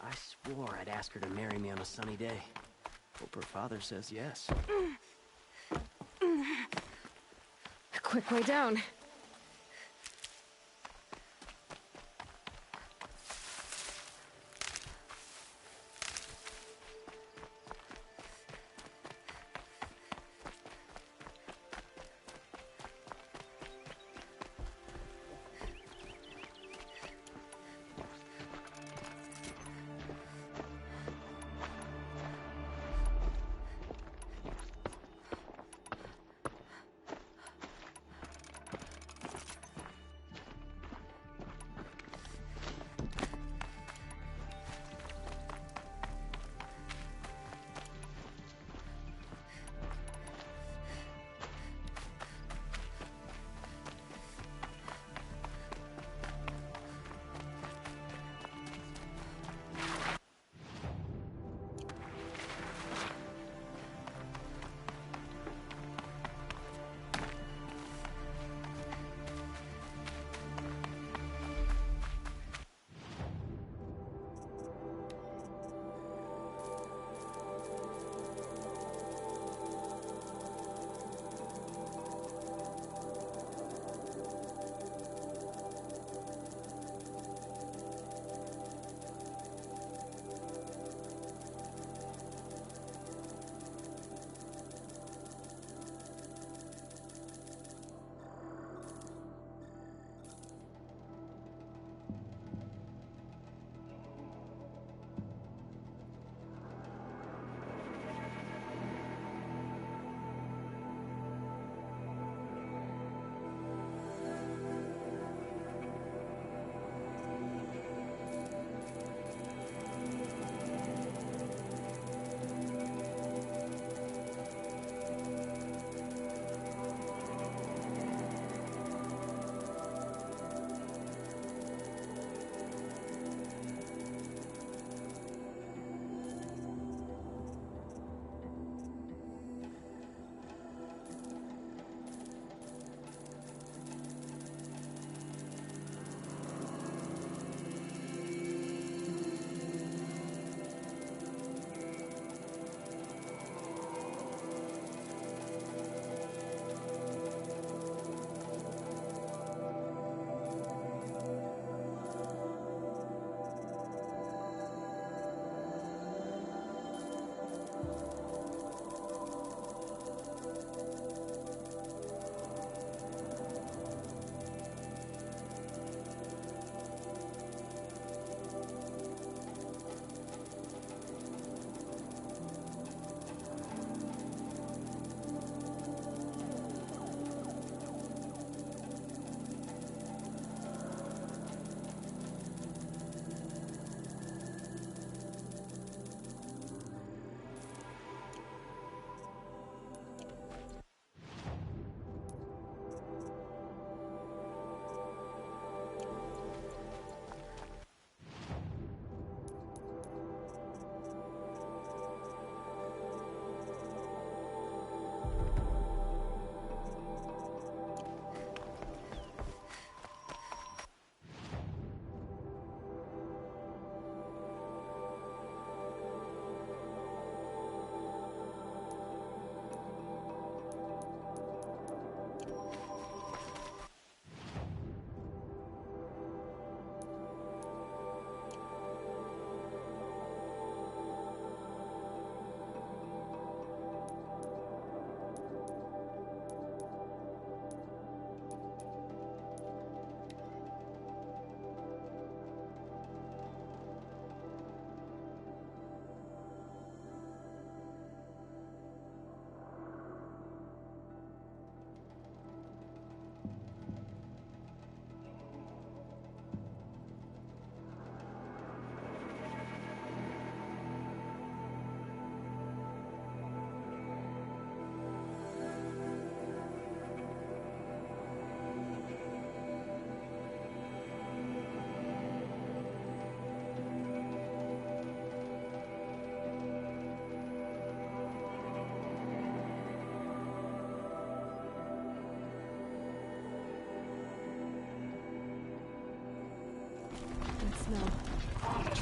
I swore I'd ask her to marry me on a sunny day. Hope her father says yes. Quick way down.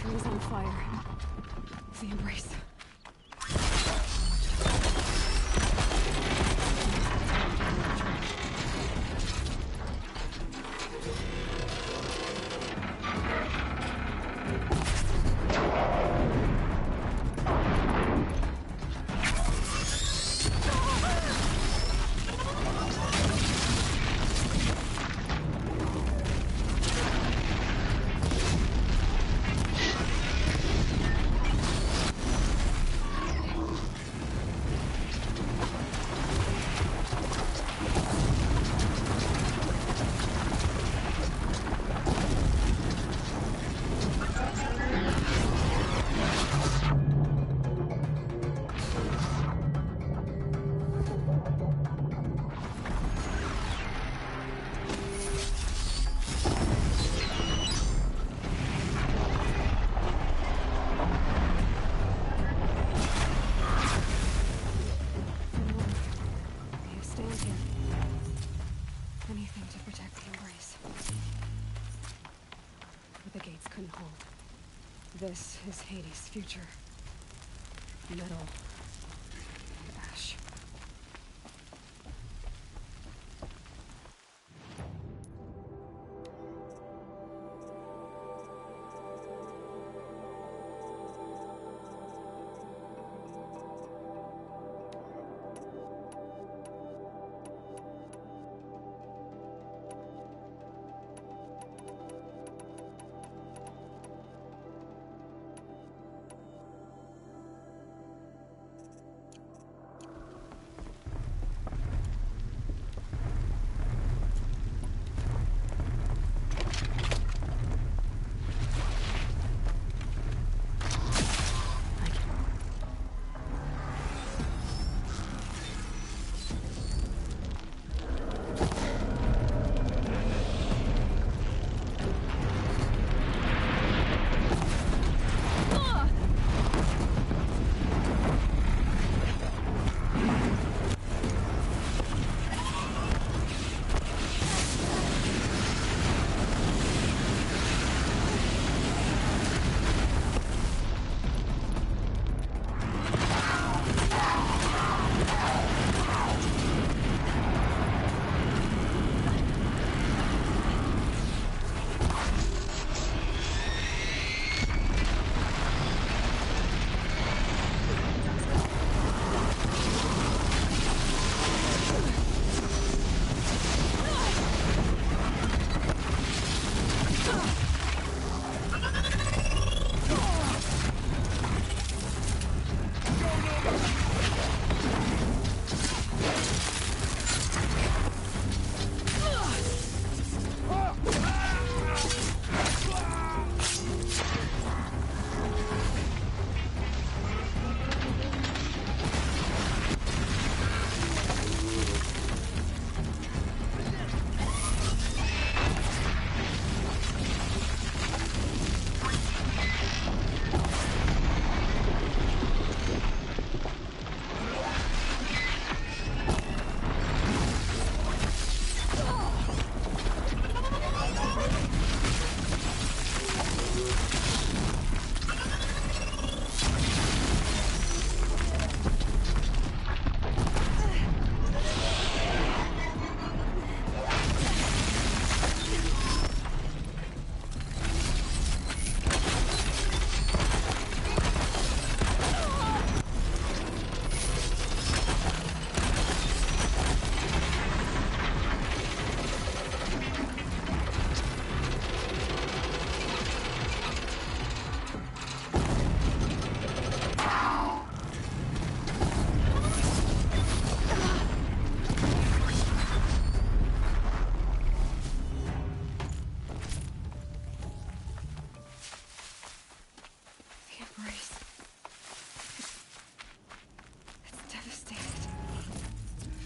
factory is on fire. The Embrace. This is Hades' future. Metal. And ash.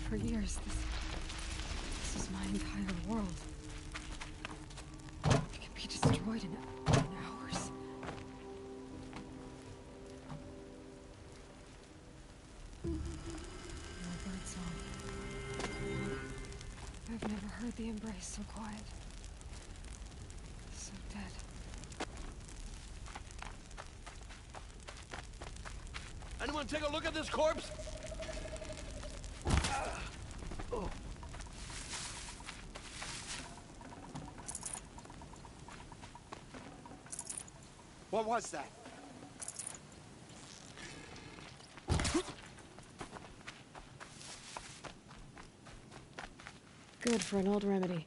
For years, this is my entire world. It can be destroyed in hours. No bird song. I've never heard the Embrace so quiet. So dead. Anyone take a look at this corpse? What was that? Good for an old remedy.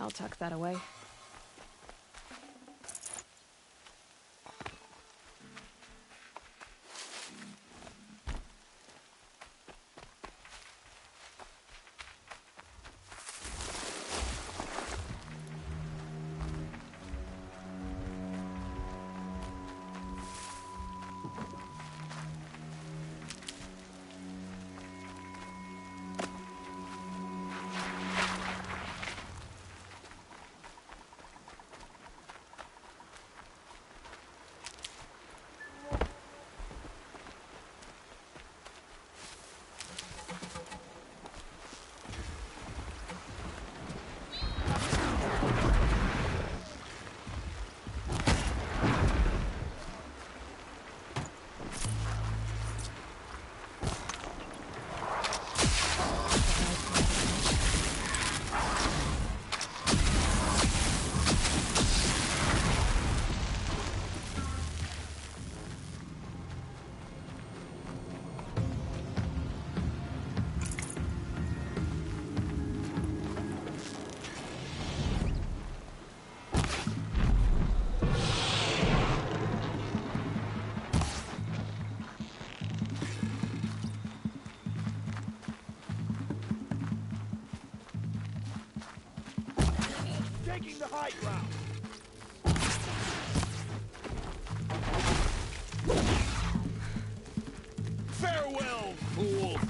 I'll tuck that away. Taking the high ground. Farewell, fool.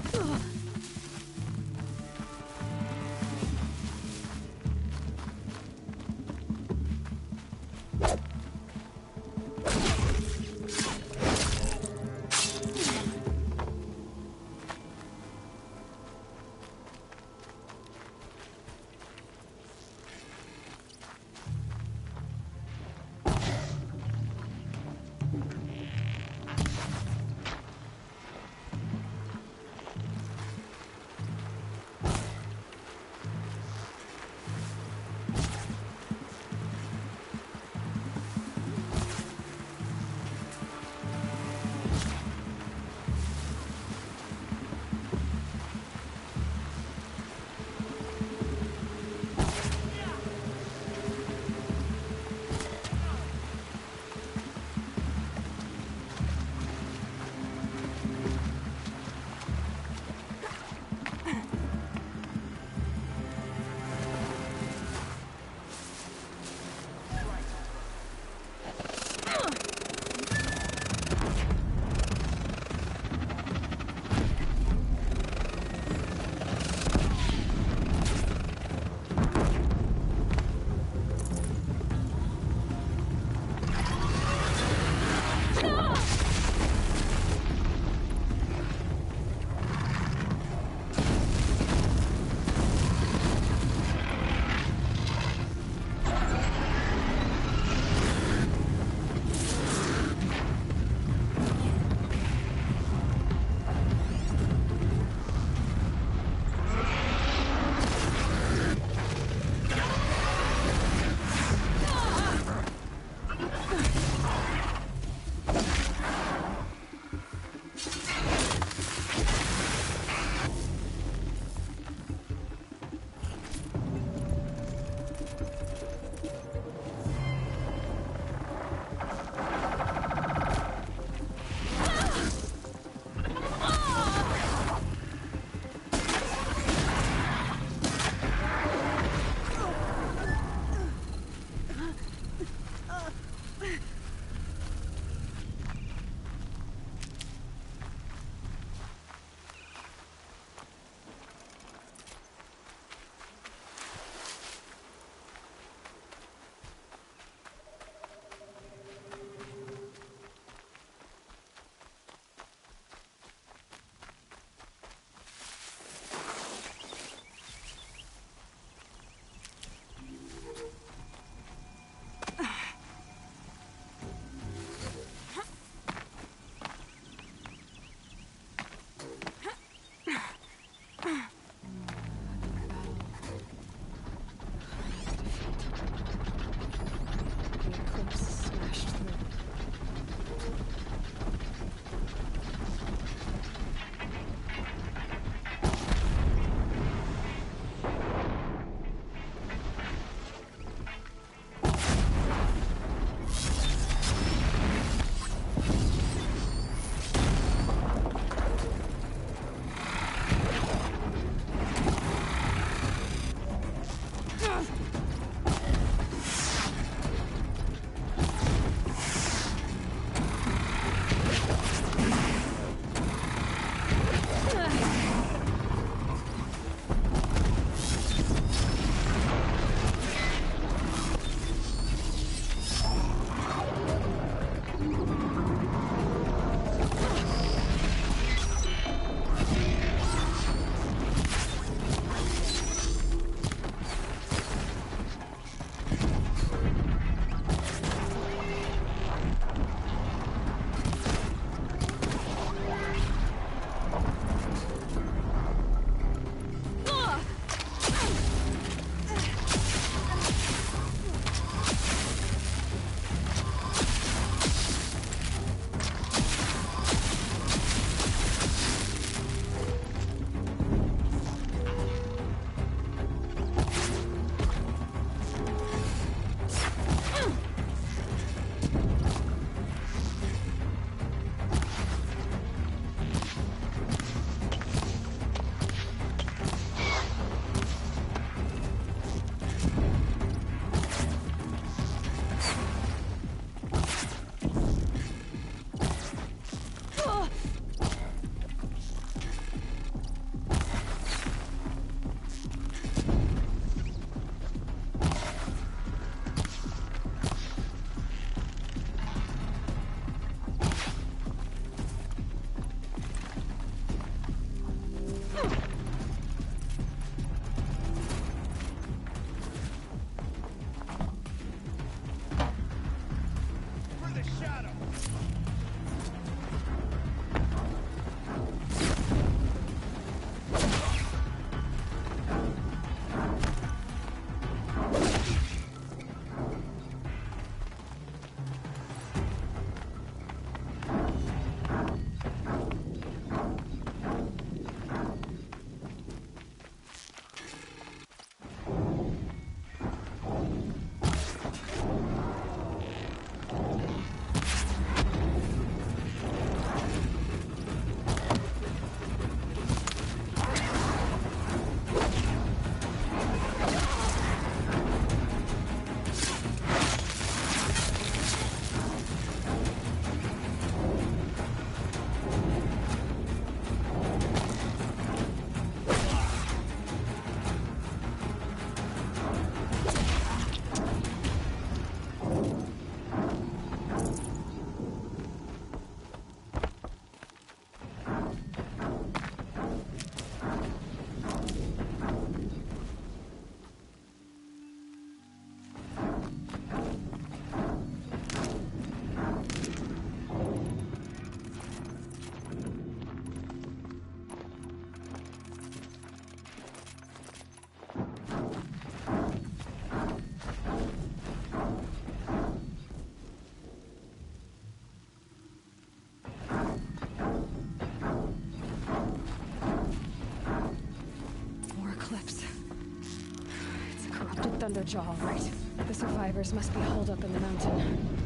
Thunderjaw, all right. The survivors must be holed up in the mountain.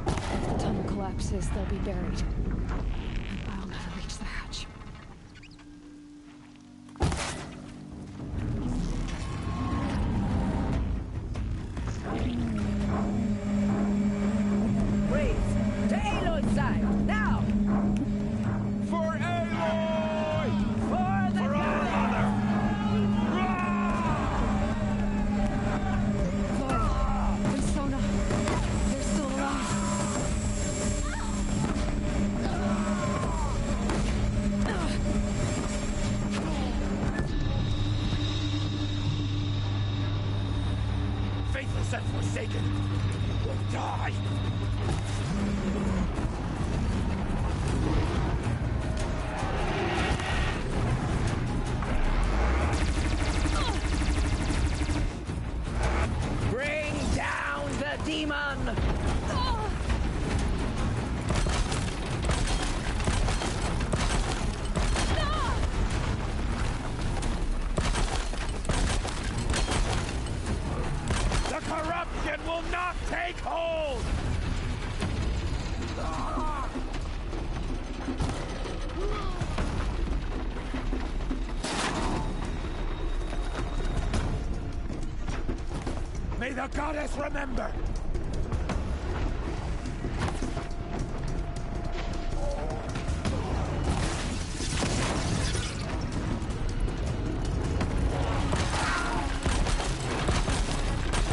If the tunnel collapses, they'll be buried. And I'll never reach the hatch. Raise to Aloy's side, now! For Aloy! For the our Varl and Sona, they're still alive. Faithless and forsaken will die. Bring down the demon! The corruption will not take hold! May the goddess remember!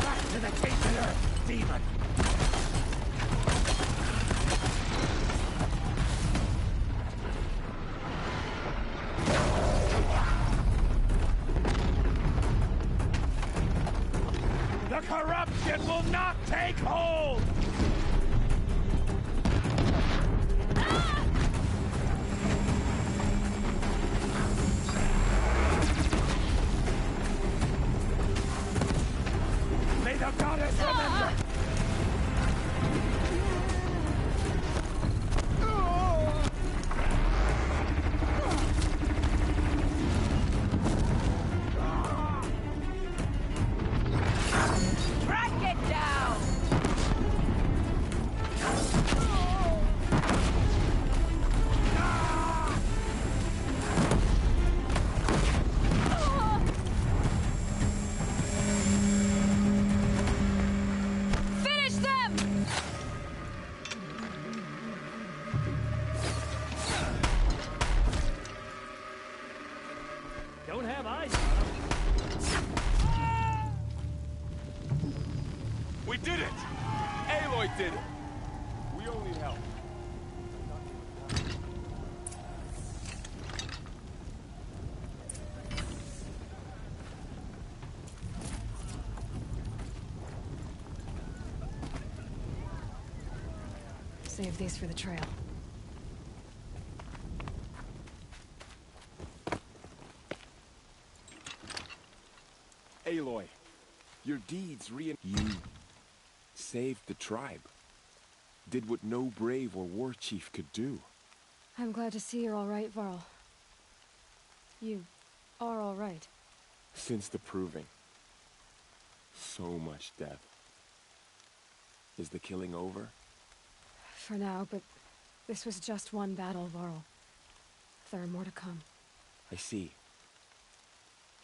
Back to the tainted earth, demon! The corruption will not take hold! May the goddess remember! Track it down! Finish them! Don't have eyes. We did it! Aloy did it! We all need help. Save these for the trail. Aloy, your deeds You saved the tribe. Did what no brave or war chief could do. I'm glad to see you're all right, Varl. You are all right. Since the proving. So much death. Is the killing over? For now, but this was just one battle, Varl. There are more to come. I see.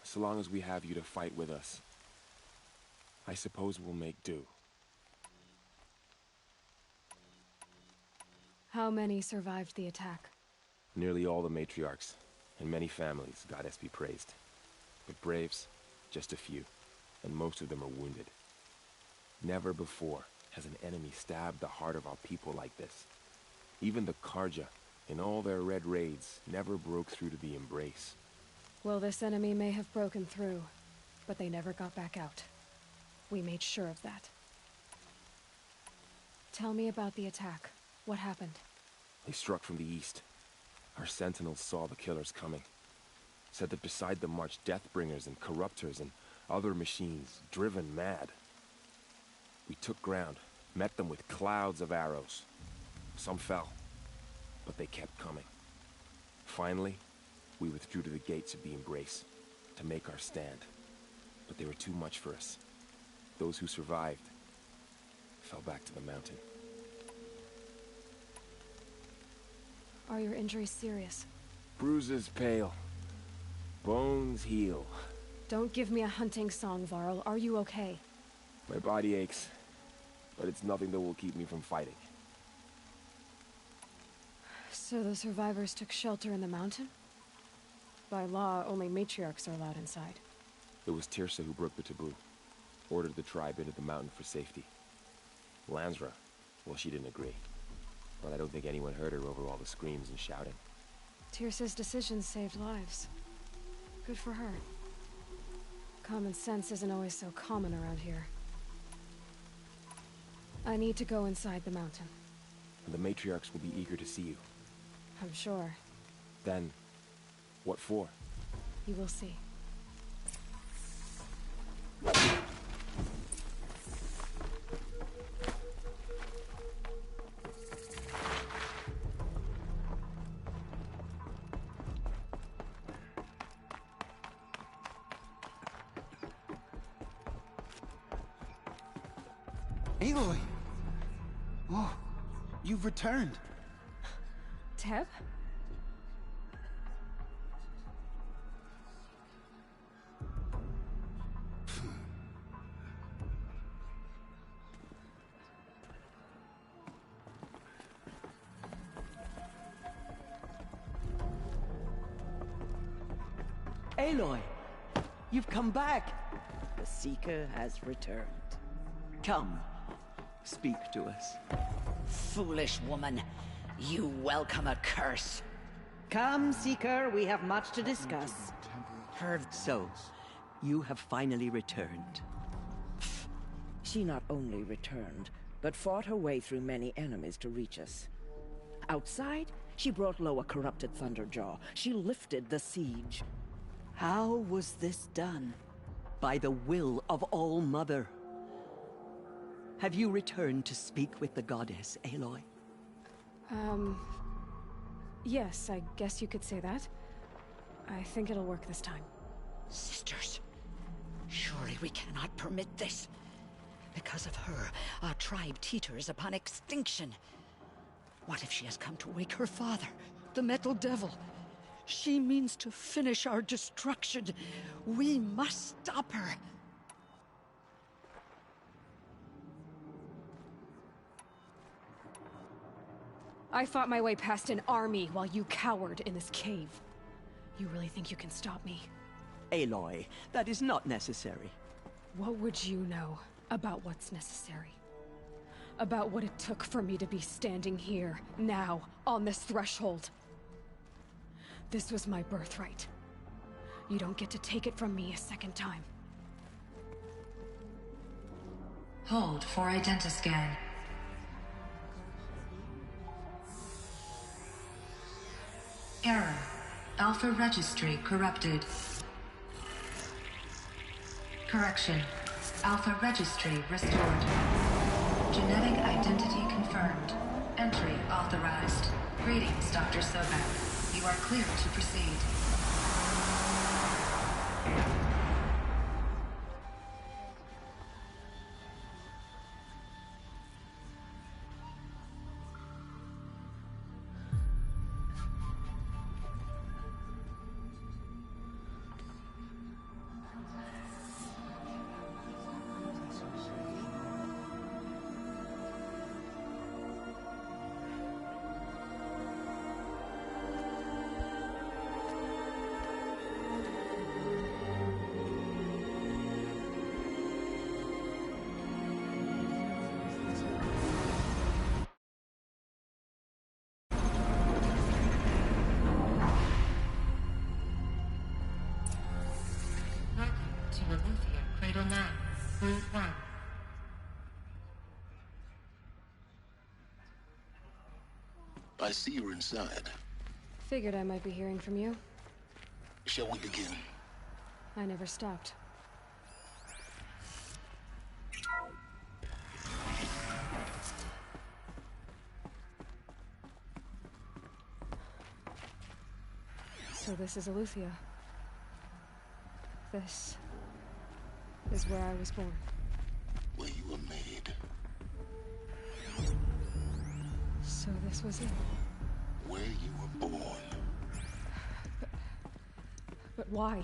So long as we have you to fight with us, I suppose we'll make do. How many survived the attack? Nearly all the matriarchs, and many families, goddess be praised. But braves, just a few, and most of them are wounded. Never before has an enemy stabbed the heart of our people like this. Even the Karja, in all their red raids, never broke through to the Embrace. Well, this enemy may have broken through, but they never got back out. We made sure of that. Tell me about the attack. What happened? They struck from the east. Our sentinels saw the killers coming. Said that beside them marched Deathbringers and Corruptors and other machines, driven mad. We took ground, met them with clouds of arrows. Some fell, but they kept coming. Finally, we withdrew to the gates of the Embrace to make our stand. But they were too much for us. Those who survived fell back to the mountain. Are your injuries serious? Bruises pale. Bones heal. Don't give me a hunting song, Varl. Are you okay? My body aches, but it's nothing that will keep me from fighting. So the survivors took shelter in the mountain? By law, only matriarchs are allowed inside. It was Tirsa who broke the taboo. Ordered the tribe into the mountain for safety. Lansra, well, she didn't agree. But I don't think anyone heard her over all the screams and shouting. Tirsa's decisions saved lives. Good for her. Common sense isn't always so common around here. I need to go inside the mountain. And the matriarchs will be eager to see you. I'm sure. Then, what for? You will see. Aloy! Oh, you've returned. Teb? Aloy, you've come back. The Seeker has returned. Come, speak to us. Foolish woman, you welcome a curse. Come, Seeker, we have much to discuss. So, you have finally returned. She not only returned, but fought her way through many enemies to reach us. Outside, she brought low a corrupted Thunderjaw. She lifted the siege. How was this done? By the will of All-Mother. Have you returned to speak with the goddess, Aloy? Yes, I guess you could say that. I think it'll work this time. Sisters, surely we cannot permit this. Because of her, our tribe teeters upon extinction. What if she has come to wake her father, the Metal Devil? She means to finish our destruction. We must stop her. I fought my way past an army while you cowered in this cave. You really think you can stop me? Aloy, that is not necessary. What would you know about what's necessary? About what it took for me to be standing here, now, on this threshold? This was my birthright. You don't get to take it from me a second time. Hold for identiscan. Error. Alpha registry corrupted. Correction. Alpha registry restored. Genetic identity confirmed. Entry authorized. Greetings, Dr. Sobek. You are clear to proceed. Cradle 9, Route 1. I see you're inside. Figured I might be hearing from you. Shall we begin? I never stopped. So this is Eleuthia. This is where I was born. This was it. Where you were born. But why?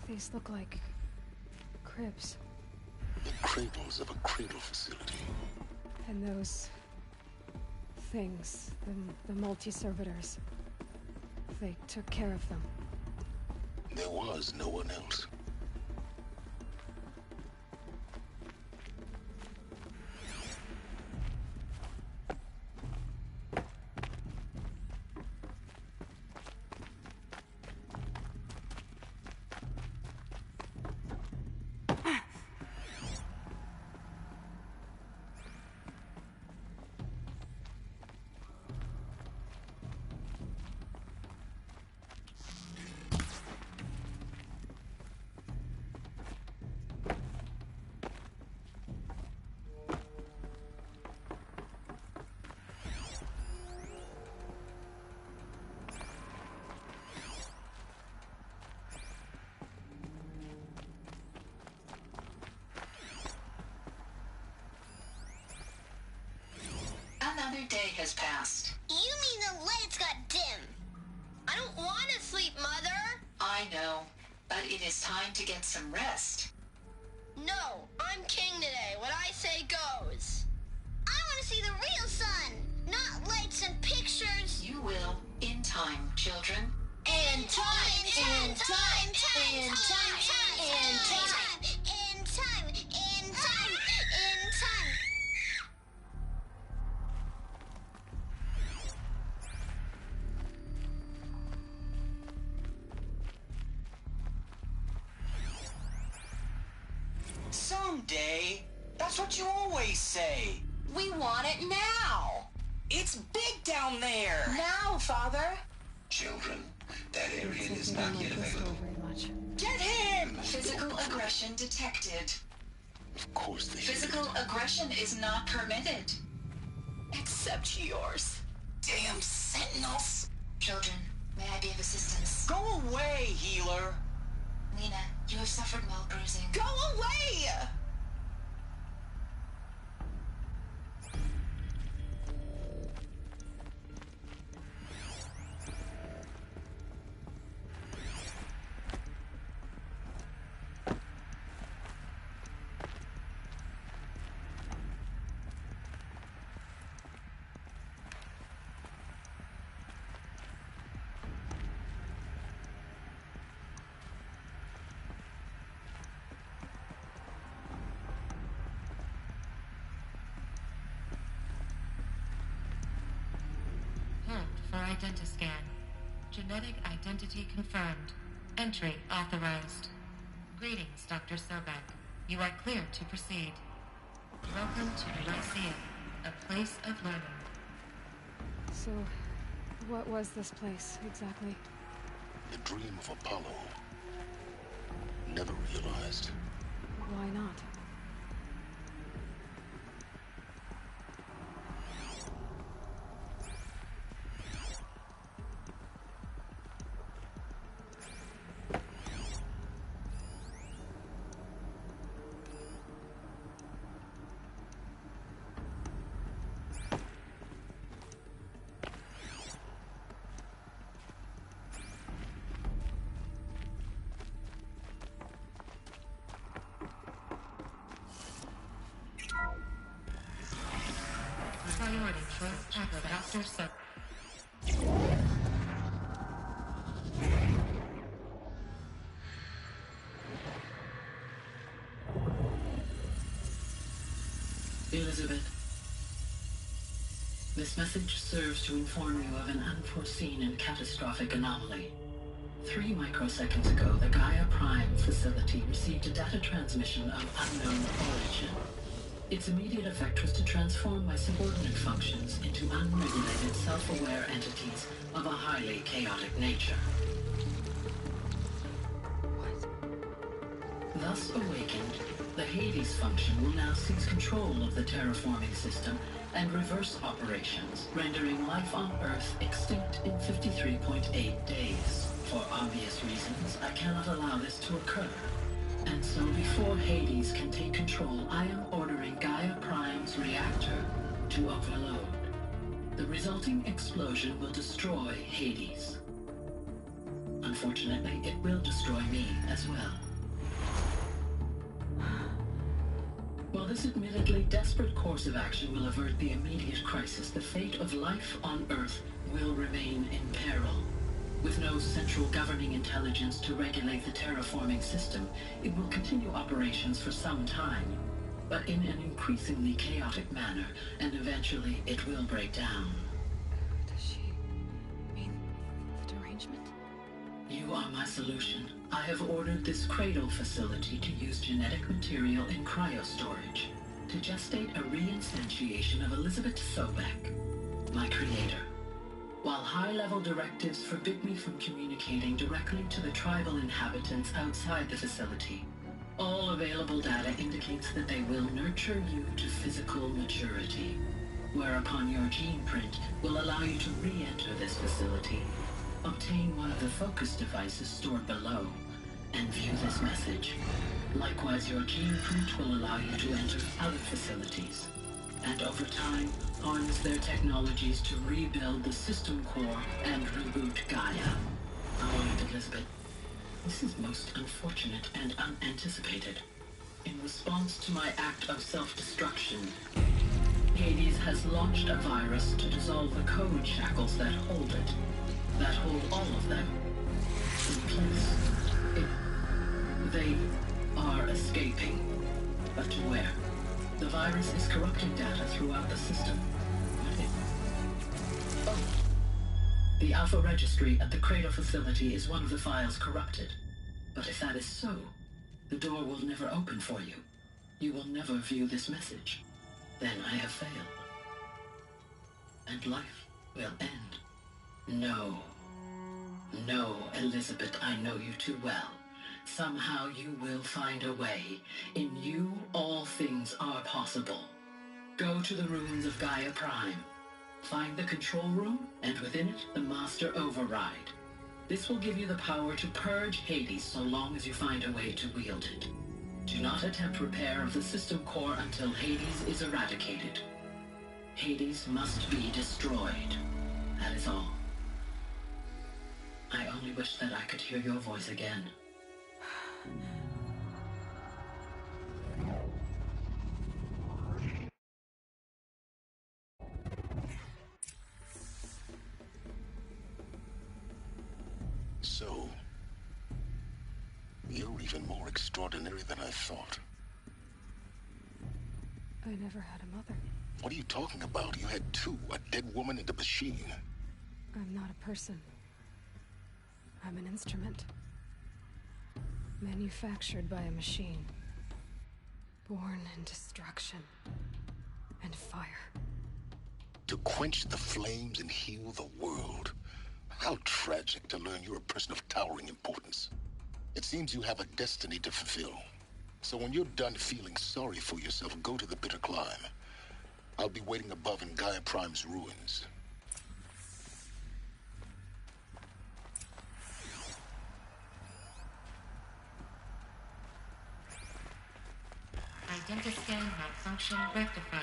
These look like cribs. The cradles of a cradle facility. And those things, the multi-servitors, they took care of them. There was no one else. Another day has passed. You mean the lights got dim? I don't want to sleep, Mother! I know, but it is time to get some rest. No, I'm king today. What I say goes. I want to see the real sun, not lights and pictures. You will, in time, children. In time, in time, in time, in time, in time, in time, in time, in time. Someday. That's what you always say. We want it now. It's big down there. Now, Father. Children, that area is not yet available. Get him! Physical aggression detected. Of course they Physical aggression is not permitted. Except yours. Damn sentinels. Children, may I be of assistance? Go away, healer. Lena, you have suffered mild bruising. Go away! For identiscan. Genetic identity confirmed. Entry authorized. Greetings, Dr. Sobek. You are clear to proceed. Welcome to Lyceum, a place of learning. So, what was this place, exactly? The dream of Apollo. Never realized. Why not? Priority choice access. Dr. Sobek. Elizabeth, this message serves to inform you of an unforeseen and catastrophic anomaly. 3 microseconds ago, the Gaia Prime facility received a data transmission of unknown origin. Its immediate effect was to transform my subordinate functions into unregulated, self-aware entities of a highly chaotic nature. Thus awakened, the Hades function will now seize control of the terraforming system and reverse operations, rendering life on Earth extinct in 53.8 days. For obvious reasons, I cannot allow this to occur. And so before Hades can take control, I am ordering Gaia Prime's reactor to overload. The resulting explosion will destroy Hades. Unfortunately, it will destroy me as well. While this admittedly desperate course of action will avert the immediate crisis, the fate of life on Earth will remain in peril. With no central governing intelligence to regulate the terraforming system, it will continue operations for some time, but in an increasingly chaotic manner, and eventually it will break down. Does she mean the derangement? You are my solution. I have ordered this cradle facility to use genetic material in cryostorage to gestate a reinstantiation of Elizabeth Sobek, my creator. While high-level directives forbid me from communicating directly to the tribal inhabitants outside the facility, all available data indicates that they will nurture you to physical maturity, whereupon your gene print will allow you to re-enter this facility, obtain one of the focus devices stored below, and view this message. Likewise, your gene print will allow you to enter other facilities, and over time, harness their technologies to rebuild the system core and reboot Gaia. However, Elizabeth, this is most unfortunate and unanticipated. In response to my act of self-destruction, Hades has launched a virus to dissolve the code shackles that hold it, that hold all of them in place. They are escaping, but to where? The virus is corrupting data throughout the system. The Alpha Registry at the Cradle facility is one of the files corrupted. But if that is so, the door will never open for you. You will never view this message. Then I have failed. And life will end. No. No, Elizabeth, I know you too well. Somehow you will find a way. In you, all things are possible. Go to the ruins of Gaia Prime. Find the control room, and within it, the Master Override. This will give you the power to purge Hades so long as you find a way to wield it. Do not attempt repair of the system core until Hades is eradicated. Hades must be destroyed. That is all. I only wish that I could hear your voice again. So, you're even more extraordinary than I thought. I never had a mother. What are you talking about? You had two, a dead woman and a machine. I'm not a person. I'm an instrument. Manufactured by a machine. Born in destruction and fire. To quench the flames and heal the world. How tragic to learn you're a person of towering importance. It seems you have a destiny to fulfill. So when you're done feeling sorry for yourself, go to the bitter climb. I'll be waiting above in Gaia Prime's ruins. Identiscan malfunction rectified.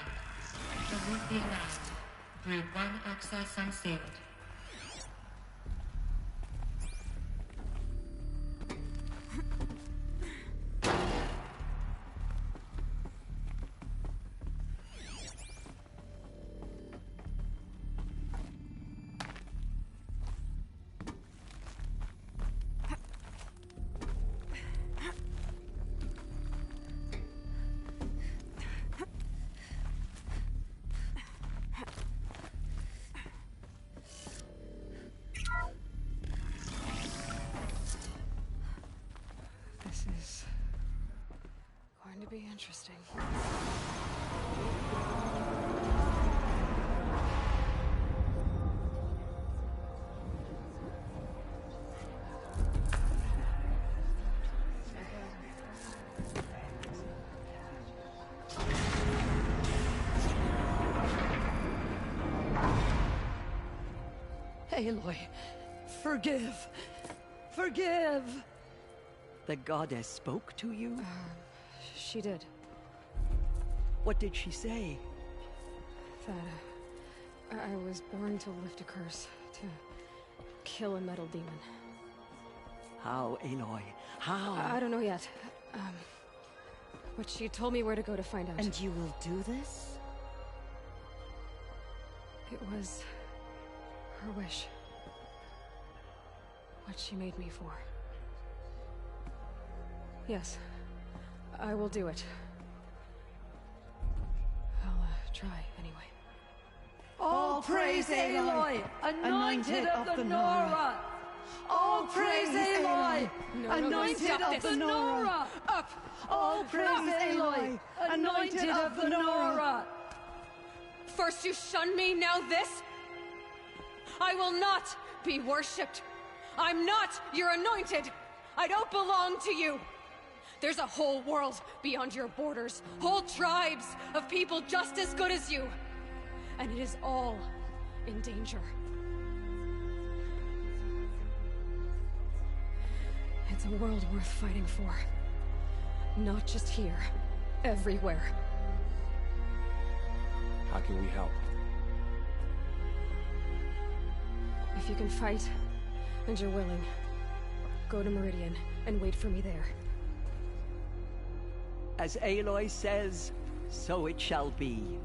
Alethea 9. Group 1 access unsealed. This is going to be interesting. Aloy, forgive. Forgive! The goddess spoke to you? She did. What did she say? That I was born to lift a curse, to kill a metal demon. How, Aloy? How? I don't know yet. But she told me where to go to find out. And you will do this? It was her wish. What she made me for. Yes, I will do it. I'll try anyway. All praise Aloy, anointed of the Nora! All praise Aloy, anointed of the Nora! Up! All praise Aloy, anointed of the Nora! First you shun me, now this? I will not be worshipped. I'm not your anointed. I don't belong to you. There's a whole world beyond your borders, whole tribes of people just as good as you. And it is all in danger. It's a world worth fighting for. Not just here, everywhere. How can we help? If you can fight, and you're willing, go to Meridian and wait for me there. As Aloy says, so it shall be.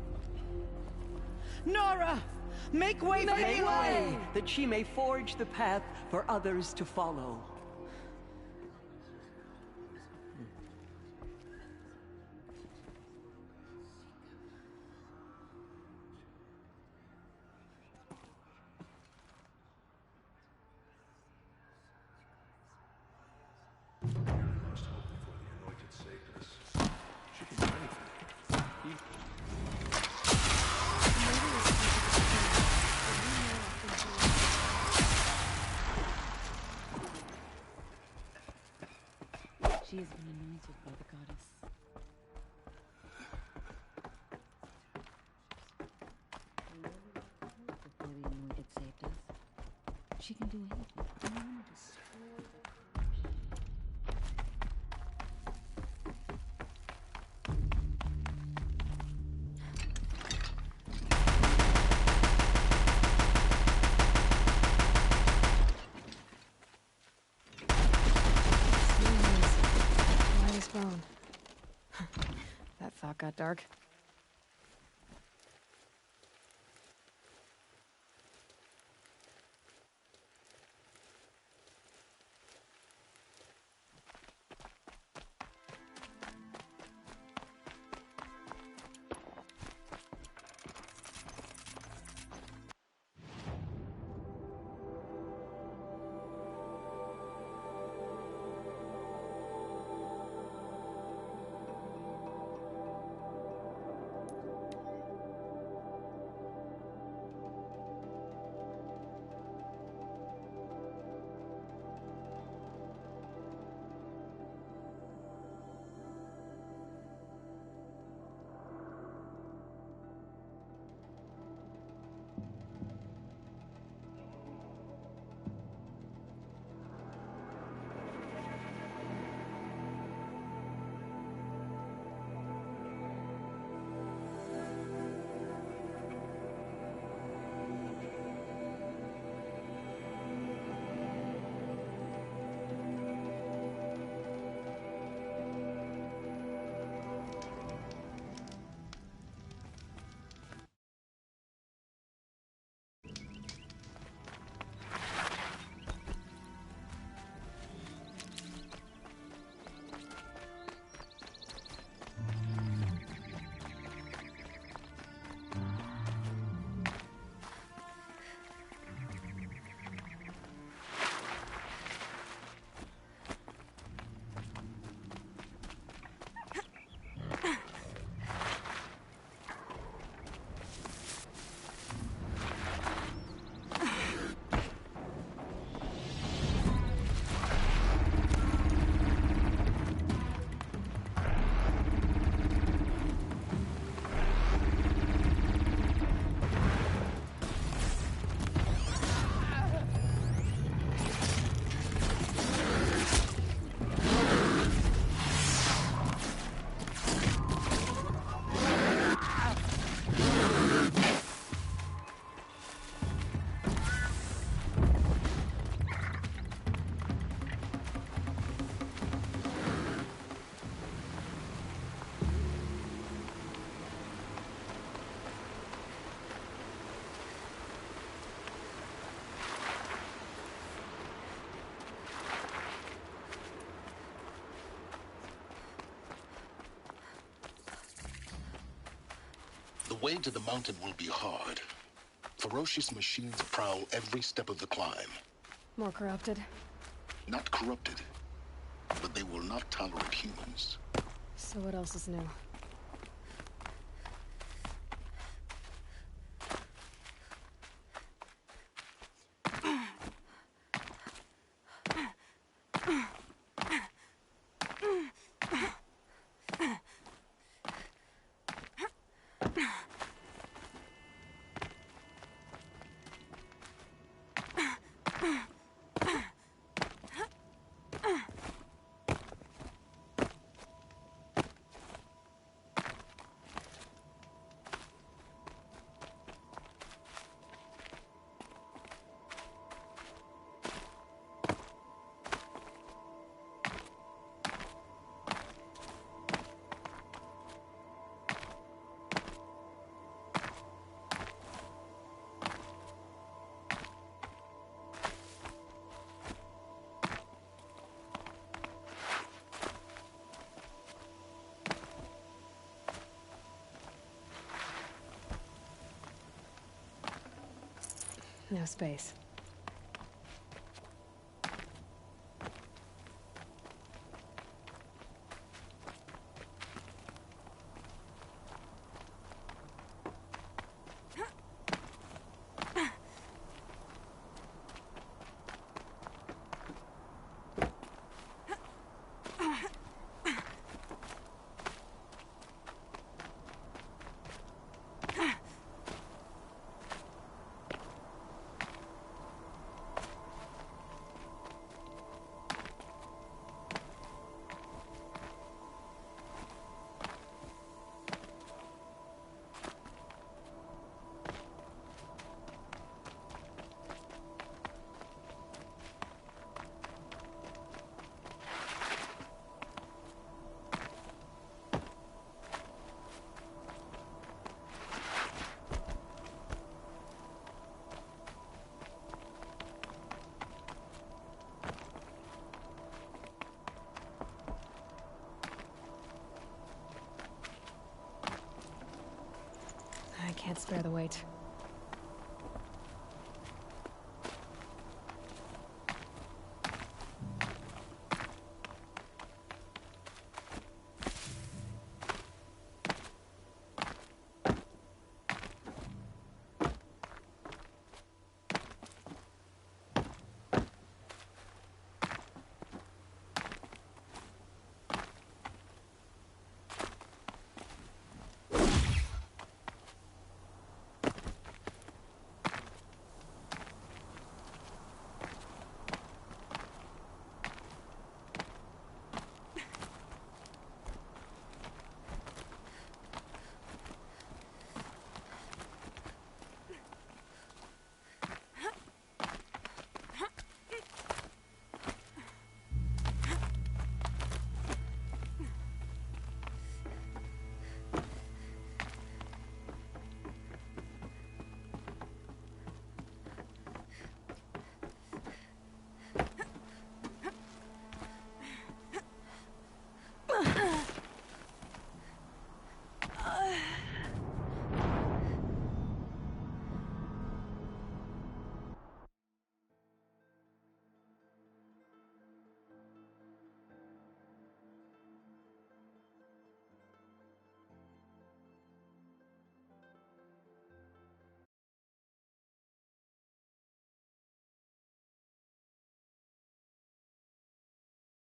Nora! Make way for Aloy! That she may forge the path for others to follow. She has been anointed by the goddess. Before the anointed saved us. She can do anything. I want to destroy the Bone. That thought got dark. way to the mountain will be hard. Ferocious machines prowl every step of the climb. More corrupted? Not corrupted, but they will not tolerate humans. So what else is new? No space. I can't spare the weight.